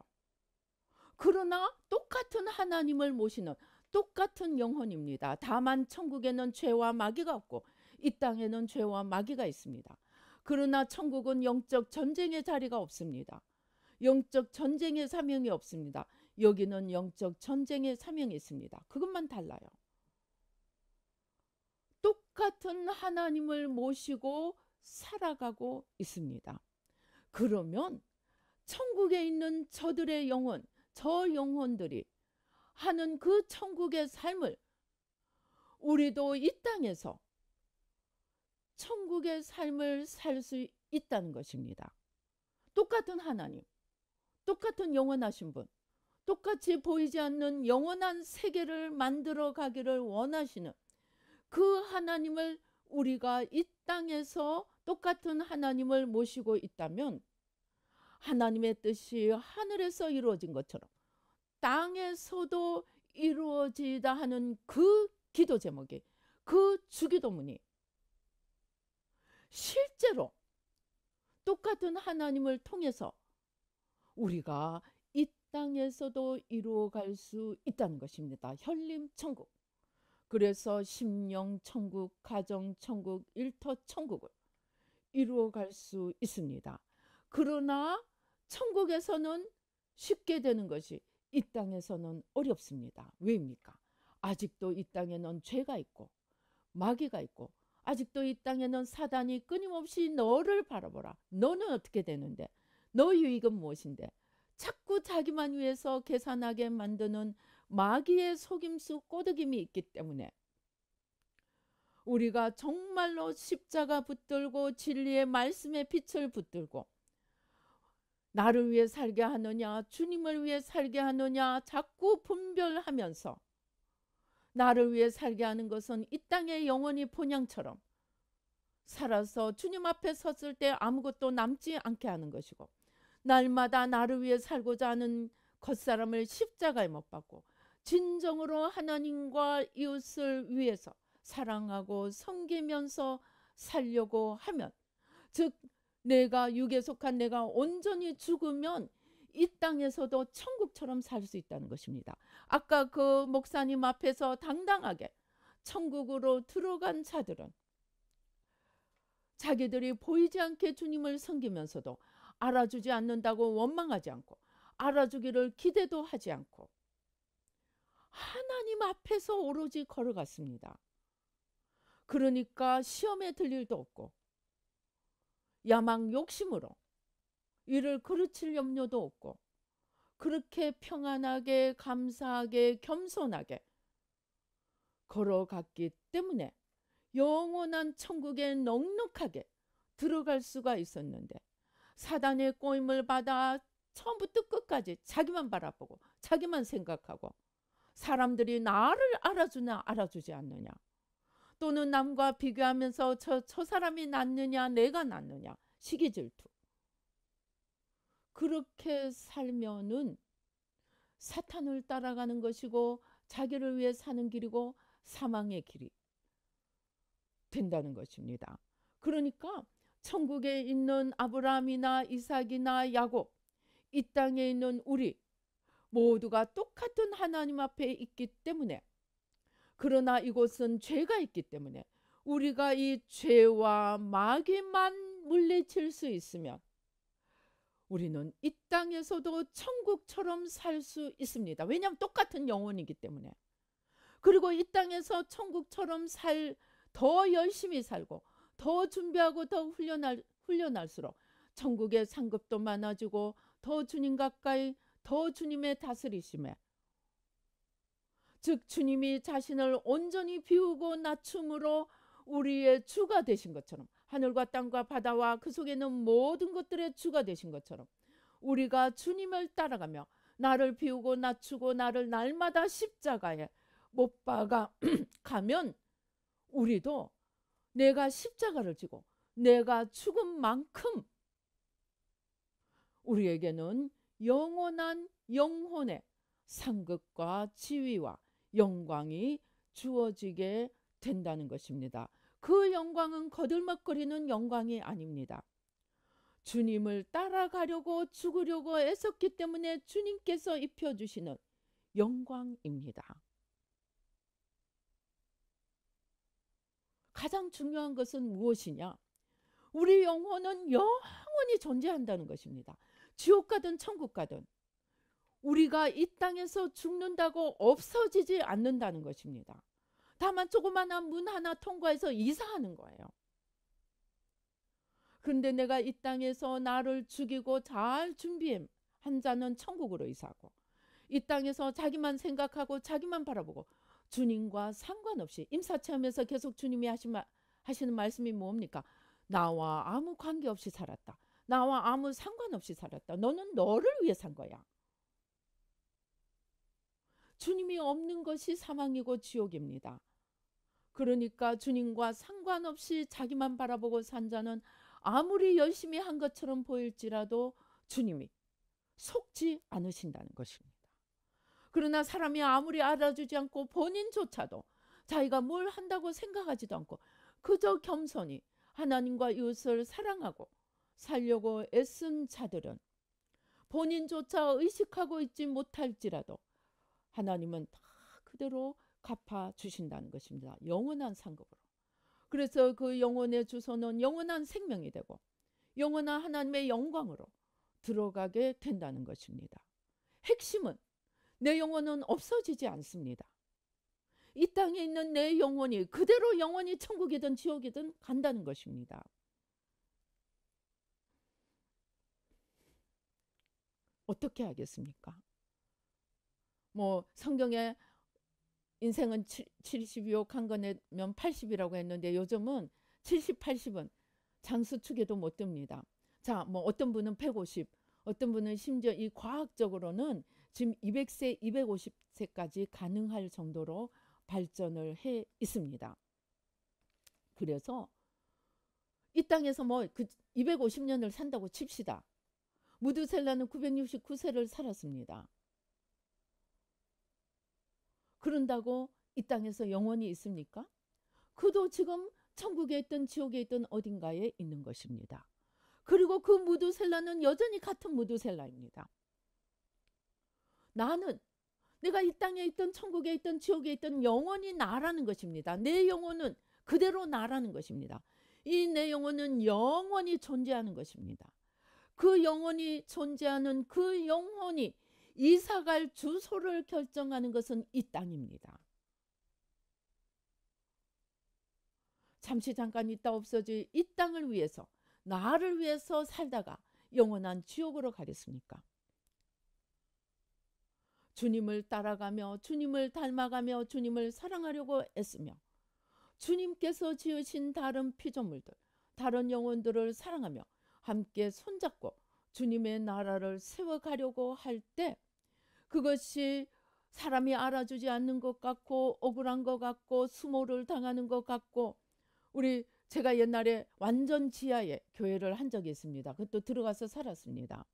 그러나 똑같은 하나님을 모시는 똑같은 영혼입니다. 다만 천국에는 죄와 마귀가 없고 이 땅에는 죄와 마귀가 있습니다. 그러나 천국은 영적 전쟁의 자리가 없습니다. 영적 전쟁의 사명이 없습니다. 여기는 영적 전쟁의 사명이 있습니다. 그것만 달라요. 똑같은 하나님을 모시고 살아가고 있습니다. 그러면 천국에 있는 저들의 영혼, 저 영혼들이 하는 그 천국의 삶을 우리도 이 땅에서 천국의 삶을 살 수 있다는 것입니다. 똑같은 하나님, 똑같은 영원하신 분, 똑같이 보이지 않는 영원한 세계를 만들어 가기를 원하시는 그 하나님을 우리가 이 땅에서 똑같은 하나님을 모시고 있다면 하나님의 뜻이 하늘에서 이루어진 것처럼 땅에서도 이루어지다 하는 그 기도 제목이, 그 주기도문이 실제로 똑같은 하나님을 통해서 우리가 이 땅에서도 이루어갈 수 있다는 것입니다. 현림천국. 그래서 심령천국, 가정천국, 일터천국을 이루어갈 수 있습니다. 그러나 천국에서는 쉽게 되는 것이 이 땅에서는 어렵습니다. 왜입니까? 아직도 이 땅에는 죄가 있고 마귀가 있고 아직도 이 땅에는 사단이 끊임없이 너를 바라보라. 너는 어떻게 되는데? 너 유익은 무엇인데? 자꾸 자기만 위해서 계산하게 만드는 마귀의 속임수 꼬드김이 있기 때문에 우리가 정말로 십자가 붙들고 진리의 말씀의 빛을 붙들고 나를 위해 살게 하느냐, 주님을 위해 살게 하느냐 자꾸 분별하면서 나를 위해 살게 하는 것은 이 땅의 영혼이 본향처럼 살아서 주님 앞에 섰을 때 아무것도 남지 않게 하는 것이고, 날마다 나를 위해 살고자 하는 겉사람을 십자가에 못 박고 진정으로 하나님과 이웃을 위해서 사랑하고 섬기면서 살려고 하면, 즉 내가 육에 속한 내가 온전히 죽으면 이 땅에서도 천국처럼 살 수 있다는 것입니다. 아까 그 목사님 앞에서 당당하게 천국으로 들어간 자들은 자기들이 보이지 않게 주님을 섬기면서도 알아주지 않는다고 원망하지 않고, 알아주기를 기대도 하지 않고 하나님 앞에서 오로지 걸어갔습니다. 그러니까 시험에 들 일도 없고 야망 욕심으로 이를 그르칠 염려도 없고, 그렇게 평안하게 감사하게 겸손하게 걸어갔기 때문에 영원한 천국에 넉넉하게 들어갈 수가 있었는데, 사단의 꼬임을 받아 처음부터 끝까지 자기만 바라보고 자기만 생각하고, 사람들이 나를 알아주냐 알아주지 않느냐, 또는 남과 비교하면서 저 사람이 낫느냐 내가 낫느냐, 시기 질투, 그렇게 살면은 사탄을 따라가는 것이고 자기를 위해 사는 길이고 사망의 길이 된다는 것입니다. 그러니까 천국에 있는 아브라함이나 이삭이나 야곱, 이 땅에 있는 우리 모두가 똑같은 하나님 앞에 있기 때문에, 그러나 이곳은 죄가 있기 때문에 우리가 이 죄와 마귀만 물리칠 수 있으면 우리는 이 땅에서도 천국처럼 살 수 있습니다. 왜냐하면 똑같은 영혼이기 때문에. 그리고 이 땅에서 천국처럼 더 열심히 살고 더 준비하고 더 훈련할수록 천국의 상급도 많아지고 더 주님 가까이, 더 주님의 다스리심에, 즉 주님이 자신을 온전히 비우고 낮춤으로 우리의 주가 되신 것처럼, 하늘과 땅과 바다와 그 속에 있는 모든 것들의 주가 되신 것처럼 우리가 주님을 따라가며 나를 비우고 낮추고 나를 날마다 십자가에 못 박아 가면 우리도 내가 십자가를 지고 내가 죽은 만큼 우리에게는 영원한 영혼의 상급과 지위와 영광이 주어지게 된다는 것입니다. 그 영광은 거들먹거리는 영광이 아닙니다. 주님을 따라가려고 죽으려고 애썼기 때문에 주님께서 입혀주시는 영광입니다. 가장 중요한 것은 무엇이냐? 우리 영혼은 영원히 존재한다는 것입니다. 지옥 가든 천국 가든 우리가 이 땅에서 죽는다고 없어지지 않는다는 것입니다. 다만 조그마한 문 하나 통과해서 이사하는 거예요. 그런데 내가 이 땅에서 나를 죽이고 잘 준비한 자는 천국으로 이사하고, 이 땅에서 자기만 생각하고 자기만 바라보고 주님과 상관없이, 임사체험에서 계속 주님이 하시는 말씀이 뭡니까? 나와 아무 관계없이 살았다. 나와 아무 상관없이 살았다. 너는 너를 위해 산 거야. 주님이 없는 것이 사망이고 지옥입니다. 그러니까 주님과 상관없이 자기만 바라보고 산 자는 아무리 열심히 한 것처럼 보일지라도 주님이 속지 않으신다는 것입니다. 그러나 사람이 아무리 알아주지 않고 본인조차도 자기가 뭘 한다고 생각하지도 않고 그저 겸손히 하나님과 이웃을 사랑하고 살려고 애쓴 자들은 본인조차 의식하고 있지 못할지라도 하나님은 다 그대로 갚아주신다는 것입니다. 영원한 상급으로. 그래서 그 영혼의 주소는 영원한 생명이 되고 영원한 하나님의 영광으로 들어가게 된다는 것입니다. 핵심은 내 영혼은 없어지지 않습니다. 이 땅에 있는 내 영혼이 그대로 영원히 천국이든 지옥이든 간다는 것입니다. 어떻게 하겠습니까? 성경에 인생은 70이요 강건하면 80이라고 했는데 요즘은 70, 80은 장수축에도 못 듭니다. 자, 어떤 분은 150, 어떤 분은 심지어 이 과학적으로는 지금 200세, 250세까지 가능할 정도로 발전을 해 있습니다. 그래서 이 땅에서 250년을 산다고 칩시다. 무두셀라는 969세를 살았습니다. 그런다고 이 땅에서 영원히 있습니까? 그도 지금 천국에 있든 지옥에 있든 어딘가에 있는 것입니다. 그리고 그 무두셀라는 여전히 같은 무두셀라입니다. 나는 내가 이 땅에 있든 천국에 있든 지옥에 있든 영원히 나라는 것입니다. 내 영혼은 그대로 나라는 것입니다. 이 내 영혼은 영원히 존재하는 것입니다. 그 영혼이 존재하는 그 영혼이 이사갈 주소를 결정하는 것은 이 땅입니다. 잠시 잠깐 있다 없어질 이 땅을 위해서, 나를 위해서 살다가 영원한 지옥으로 가겠습니까? 주님을 따라가며 주님을 닮아가며 주님을 사랑하려고 애쓰며 주님께서 지으신 다른 피조물들, 다른 영혼들을 사랑하며 함께 손잡고 주님의 나라를 세워가려고 할 때, 그것이 사람이 알아주지 않는 것 같고 억울한 것 같고 수모를 당하는 것 같고, 제가 옛날에 완전 지하에 교회를 한 적이 있습니다. 그것도 들어가서 살았습니다.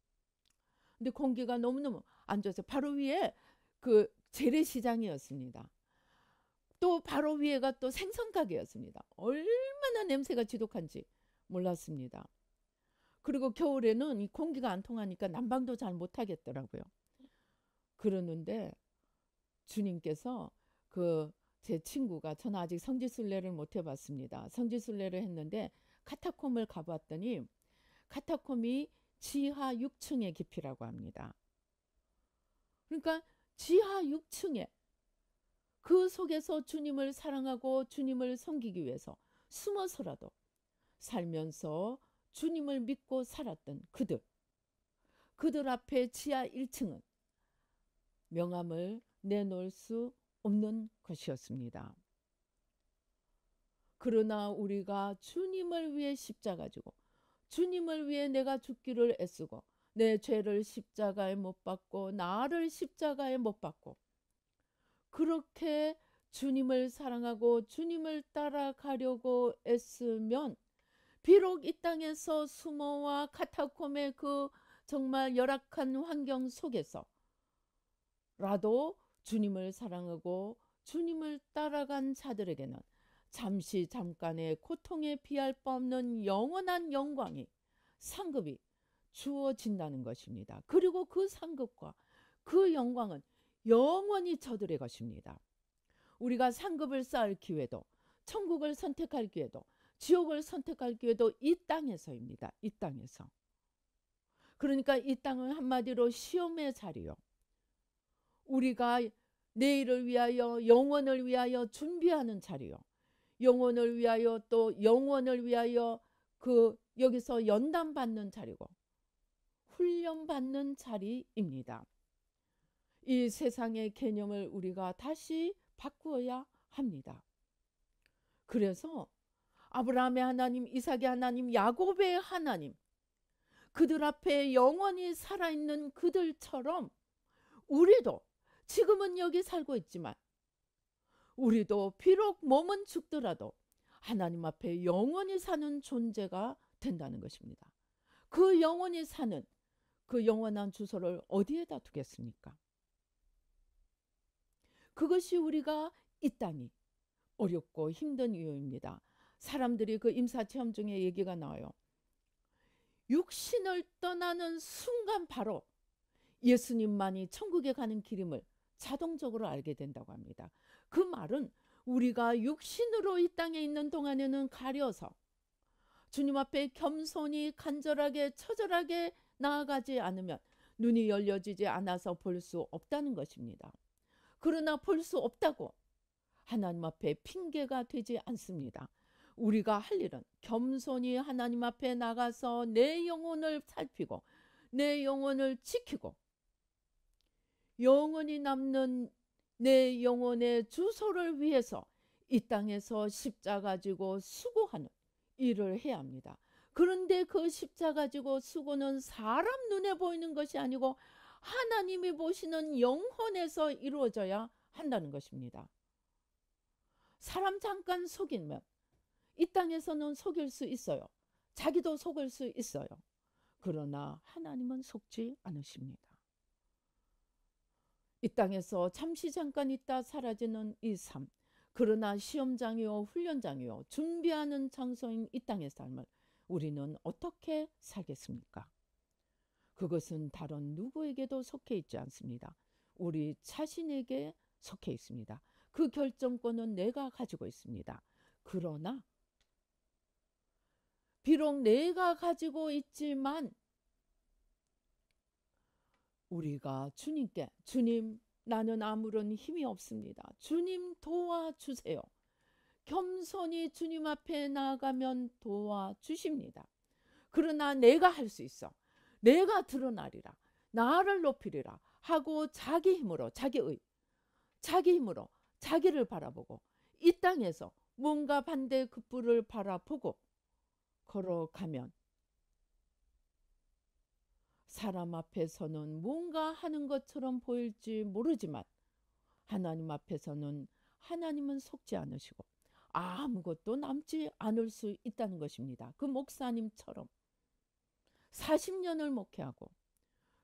근데 공기가 너무너무 안 좋아서 바로 위에 그 재래시장이었습니다. 또 바로 위에가 또 생선가게였습니다. 얼마나 냄새가 지독한지 몰랐습니다. 그리고 겨울에는 이 공기가 안 통하니까 난방도 잘 못하겠더라고요. 그러는데 주님께서 제 친구가, 저는 아직 성지순례를 못 해봤습니다. 성지순례를 했는데 카타콤을 가봤더니 카타콤이 지하 6층의 깊이라고 합니다. 그러니까 지하 6층에 그 속에서 주님을 사랑하고 주님을 섬기기 위해서 숨어서라도 살면서 주님을 믿고 살았던 그들 앞에 지하 1층은 명함을 내놓을 수 없는 것이었습니다. 그러나 우리가 주님을 위해 십자가 지고 주님을 위해 내가 죽기를 애쓰고 내 죄를 십자가에 못 박고 나를 십자가에 못 박고 그렇게 주님을 사랑하고 주님을 따라가려고 애쓰면 비록 이 땅에서 수모와 카타콤의 그 정말 열악한 환경 속에서라도 주님을 사랑하고 주님을 따라간 자들에게는 잠시 잠깐의 고통에 비할 바 없는 영원한 영광이, 상급이 주어진다는 것입니다. 그리고 그 상급과 그 영광은 영원히 저들의 것입니다. 우리가 상급을 쌓을 기회도, 천국을 선택할 기회도, 지옥을 선택할 기회도 이 땅에서입니다. 이 땅에서. 그러니까 이 땅은 한마디로 시험의 자리요. 우리가 내일을 위하여, 영원을 위하여 준비하는 자리요. 영혼을 위하여 또 영원을 위하여 여기서 연단받는 자리고 훈련받는 자리입니다. 이 세상의 개념을 우리가 다시 바꾸어야 합니다. 그래서 아브라함의 하나님, 이삭의 하나님, 야곱의 하나님, 그들 앞에 영원히 살아있는 그들처럼 우리도 지금은 여기 살고 있지만 우리도 비록 몸은 죽더라도 하나님 앞에 영원히 사는 존재가 된다는 것입니다. 그 영원히 사는 그 영원한 주소를 어디에다 두겠습니까? 그것이 우리가 이 땅이 어렵고 힘든 이유입니다. 사람들이 그 임사체험 중에 얘기가 나와요. 육신을 떠나는 순간 바로 예수님만이 천국에 가는 길임을 자동적으로 알게 된다고 합니다. 그 말은 우리가 육신으로 이 땅에 있는 동안에는 가려서 주님 앞에 겸손히 간절하게 처절하게 나아가지 않으면 눈이 열려지지 않아서 볼 수 없다는 것입니다. 그러나 볼 수 없다고 하나님 앞에 핑계가 되지 않습니다. 우리가 할 일은 겸손히 하나님 앞에 나가서 내 영혼을 살피고 내 영혼을 지키고 영원히 남는 내 영혼의 주소를 위해서 이 땅에서 십자가 지고 수고하는 일을 해야 합니다. 그런데 그 십자가 지고 수고는 사람 눈에 보이는 것이 아니고 하나님이 보시는 영혼에서 이루어져야 한다는 것입니다. 사람 잠깐 속이면 이 땅에서는 속일 수 있어요. 자기도 속을 수 있어요. 그러나 하나님은 속지 않으십니다. 이 땅에서 잠시 잠깐 있다 사라지는 이 삶, 그러나 시험장이요 훈련장이요 준비하는 장소인 이 땅의 삶을 우리는 어떻게 살겠습니까? 그것은 다른 누구에게도 속해 있지 않습니다. 우리 자신에게 속해 있습니다. 그 결정권은 내가 가지고 있습니다. 그러나 비록 내가 가지고 있지만 우리가 주님께 주님 나는 아무런 힘이 없습니다. 주님 도와주세요. 겸손히 주님 앞에 나아가면 도와주십니다. 그러나 내가 할 수 있어. 내가 드러나리라. 나를 높이리라 하고 자기 힘으로 자기 힘으로 자기를 바라보고 이 땅에서 뭔가 반대의 급부를 바라보고 걸어가면 사람 앞에서는 뭔가 하는 것처럼 보일지 모르지만 하나님 앞에서는 하나님은 속지 않으시고 아무것도 남지 않을 수 있다는 것입니다. 그 목사님처럼 40년을 목회하고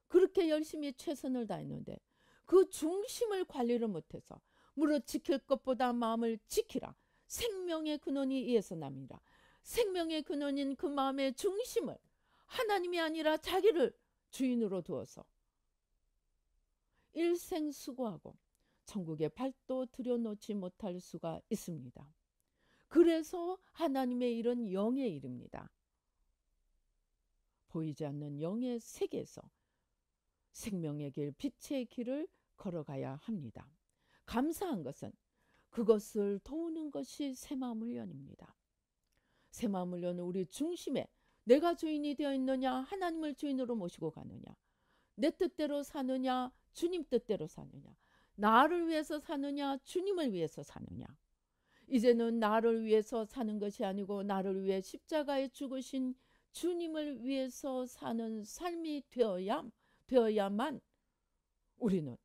그렇게 열심히 최선을 다했는데 그 중심을 관리를 못해서 무릇 지킬 것보다 마음을 지키라. 생명의 근원이 이에서 납니다. 생명의 근원인 그 마음의 중심을 하나님이 아니라 자기를 주인으로 두어서 일생 수고하고 천국에 발도 들여놓지 못할 수가 있습니다. 그래서 하나님의 일은 영의 일입니다. 보이지 않는 영의 세계에서 생명의 길, 빛의 길을 걸어가야 합니다. 감사한 것은 그것을 도우는 것이 새마음 훈련입니다. 새마음 훈련은 우리 중심에 내가 주인이 되어 있느냐, 하나님을 주인으로 모시고 가느냐, 내 뜻대로 사느냐, 주님 뜻대로 사느냐, 나를 위해서 사느냐, 주님을 위해서 사느냐. 이제는 나를 위해서 사는 것이 아니고 나를 위해 십자가에 죽으신 주님을 위해서 사는 삶이 되어야만 우리는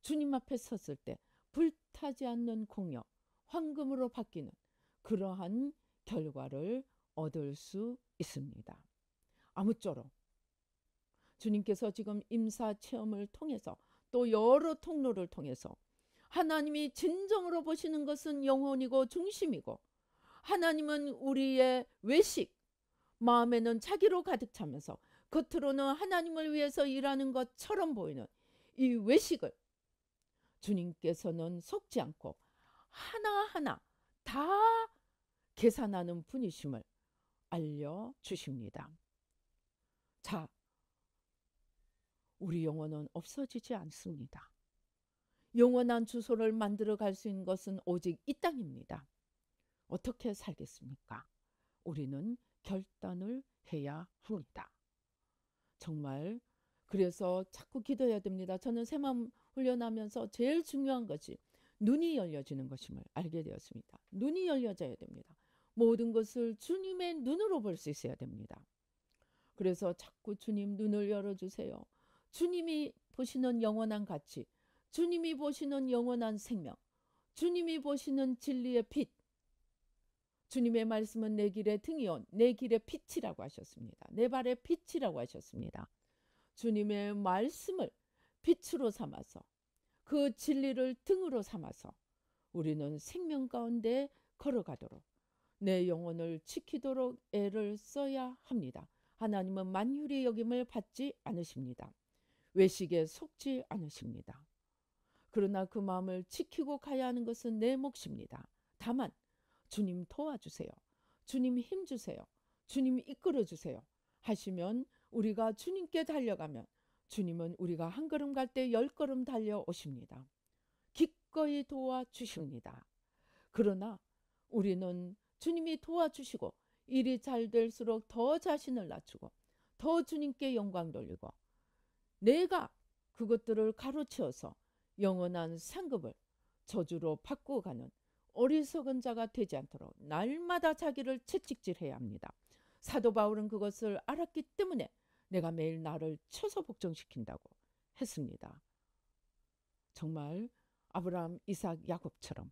주님 앞에 섰을 때 불타지 않는 공력, 황금으로 바뀌는 그러한 결과를 얻을 수 있습니다. 아무쪼록 주님께서 지금 임사 체험을 통해서 또 여러 통로를 통해서 하나님이 진정으로 보시는 것은 영혼이고 중심이고 하나님은 우리의 외식, 마음에는 자기로 가득 차면서 겉으로는 하나님을 위해서 일하는 것처럼 보이는 이 외식을 주님께서는 속지 않고 하나하나 다 계산하는 분이심을 알려주십니다. 자, 우리 영혼은 없어지지 않습니다. 영원한 주소를 만들어 갈 수 있는 것은 오직 이 땅입니다. 어떻게 살겠습니까? 우리는 결단을 해야 합니다. 정말 그래서 자꾸 기도해야 됩니다. 저는 새마음 훈련하면서 제일 중요한 것이 눈이 열려지는 것임을 알게 되었습니다. 눈이 열려져야 됩니다. 모든 것을 주님의 눈으로 볼 수 있어야 됩니다. 그래서 자꾸 주님 눈을 열어주세요. 주님이 보시는 영원한 가치, 주님이 보시는 영원한 생명, 주님이 보시는 진리의 빛, 주님의 말씀은 내 길의 등이요 내 길의 빛이라고 하셨습니다. 내 발의 빛이라고 하셨습니다. 주님의 말씀을 빛으로 삼아서 그 진리를 등으로 삼아서 우리는 생명 가운데 걸어가도록 내 영혼을 지키도록 애를 써야 합니다. 하나님은 만유리 여김을 받지 않으십니다. 외식에 속지 않으십니다. 그러나 그 마음을 지키고 가야 하는 것은 내 몫입니다. 다만 주님 도와주세요. 주님 힘주세요. 주님 이끌어주세요. 하시면 우리가 주님께 달려가면 주님은 우리가 한 걸음 갈 때 10걸음 달려오십니다. 기꺼이 도와주십니다. 그러나 우리는 주님이 도와주시고 일이 잘 될수록 더 자신을 낮추고 더 주님께 영광 돌리고 내가 그것들을 가로채어서 영원한 상급을 저주로 바꾸어 가는 어리석은 자가 되지 않도록 날마다 자기를 채찍질해야 합니다. 사도 바울은 그것을 알았기 때문에 내가 매일 나를 쳐서 복종시킨다고 했습니다. 정말 아브라함, 이삭, 야곱처럼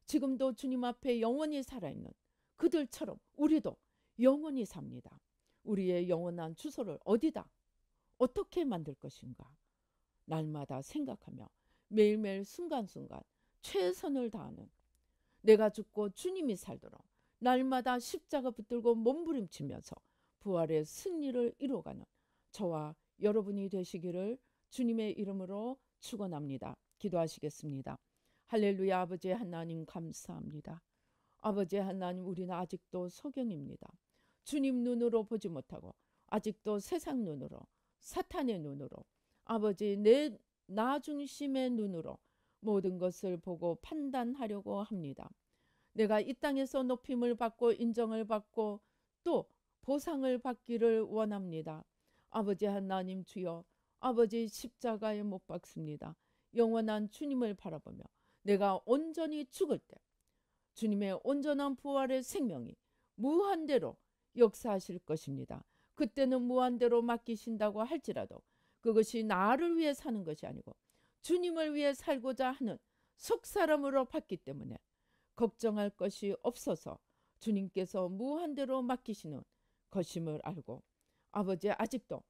지금도 주님 앞에 영원히 살아있는 그들처럼 우리도 영원히 삽니다. 우리의 영원한 주소를 어디다 어떻게 만들 것인가 날마다 생각하며 매일매일 순간순간 최선을 다하는 내가 죽고 주님이 살도록 날마다 십자가 붙들고 몸부림치면서 부활의 승리를 이루어가는 저와 여러분이 되시기를 주님의 이름으로 축원합니다. 기도하시겠습니다. 할렐루야. 아버지 하나님 감사합니다. 아버지 하나님, 우리는 아직도 소경입니다. 주님 눈으로 보지 못하고 아직도 세상 눈으로, 사탄의 눈으로, 아버지 나 중심의 눈으로 모든 것을 보고 판단하려고 합니다. 내가 이 땅에서 높임을 받고 인정을 받고 또 보상을 받기를 원합니다. 아버지 하나님 주여, 아버지 십자가에 못 박습니다. 영원한 주님을 바라보며 내가 온전히 죽을 때 주님의 온전한 부활의 생명이 무한대로 역사하실 것입니다. 그때는 무한대로 맡기신다고 할지라도 그것이 나를 위해 사는 것이 아니고 주님을 위해 살고자 하는 속사람으로 봤기 때문에 걱정할 것이 없어서 주님께서 무한대로 맡기시는 것임을 알고, 아버지 아직도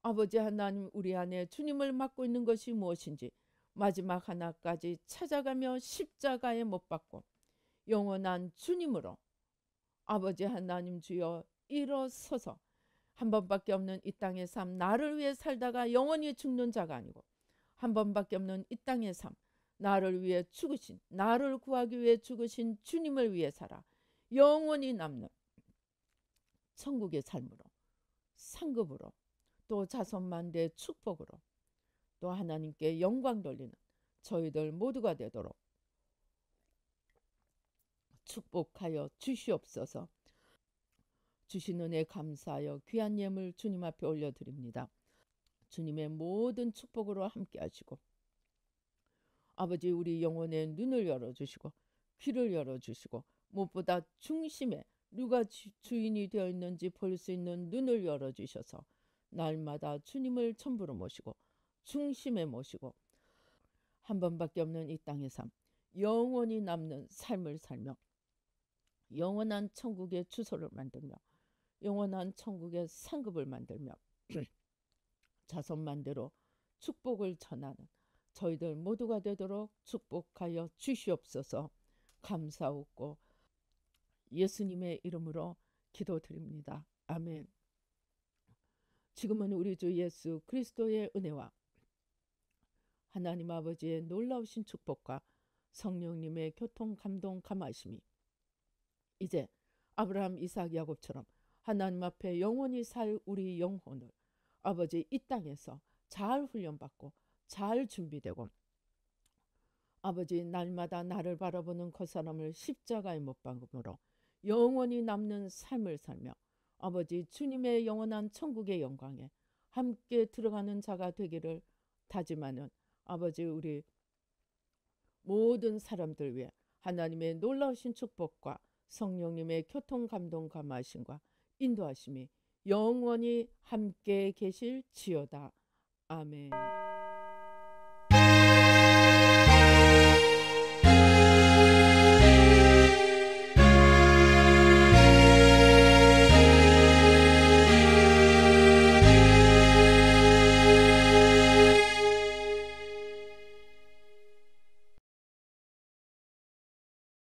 아버지 하나님 우리 안에 주님을 맡고 있는 것이 무엇인지 마지막 하나까지 찾아가며 십자가에 못 박고 영원한 주님으로 아버지 하나님 주여 일어서서 한 번밖에 없는 이 땅의 삶, 나를 위해 살다가 영원히 죽는 자가 아니고 한 번밖에 없는 이 땅의 삶, 나를 위해 죽으신, 나를 구하기 위해 죽으신 주님을 위해 살아 영원히 남는 천국의 삶으로, 상급으로, 또 자손만대의 축복으로, 또 하나님께 영광 돌리는 저희들 모두가 되도록 축복하여 주시옵소서. 주신 은혜 감사하여 귀한 예물 주님 앞에 올려드립니다. 주님의 모든 축복으로 함께 하시고 아버지 우리 영혼의 눈을 열어주시고 귀를 열어주시고 무엇보다 중심에 누가 주인이 되어 있는지 볼 수 있는 눈을 열어주셔서 날마다 주님을 전부로 모시고 중심에 모시고 한 번밖에 없는 이 땅의 삶, 영원히 남는 삶을 살며 영원한 천국의 주소를 만들며 영원한 천국의 상급을 만들며 자손만대로 축복을 전하는 저희들 모두가 되도록 축복하여 주시옵소서. 감사하고 예수님의 이름으로 기도드립니다. 아멘. 지금은 우리 주 예수 그리스도의 은혜와 하나님 아버지의 놀라우신 축복과 성령님의 교통 감동 감하심이 이제 아브라함 이삭 야곱처럼 하나님 앞에 영원히 살 우리 영혼을 아버지 이 땅에서 잘 훈련받고 잘 준비되고 아버지 날마다 나를 바라보는 그 사람을 십자가에 못 박음으로 영원히 남는 삶을 살며 아버지 주님의 영원한 천국의 영광에 함께 들어가는 자가 되기를 다짐하는 아버지 우리 모든 사람들 위해 하나님의 놀라우신 축복과 성령님의 교통 감동 감화하심과 인도하심이 영원히 함께 계실지어다. 아멘.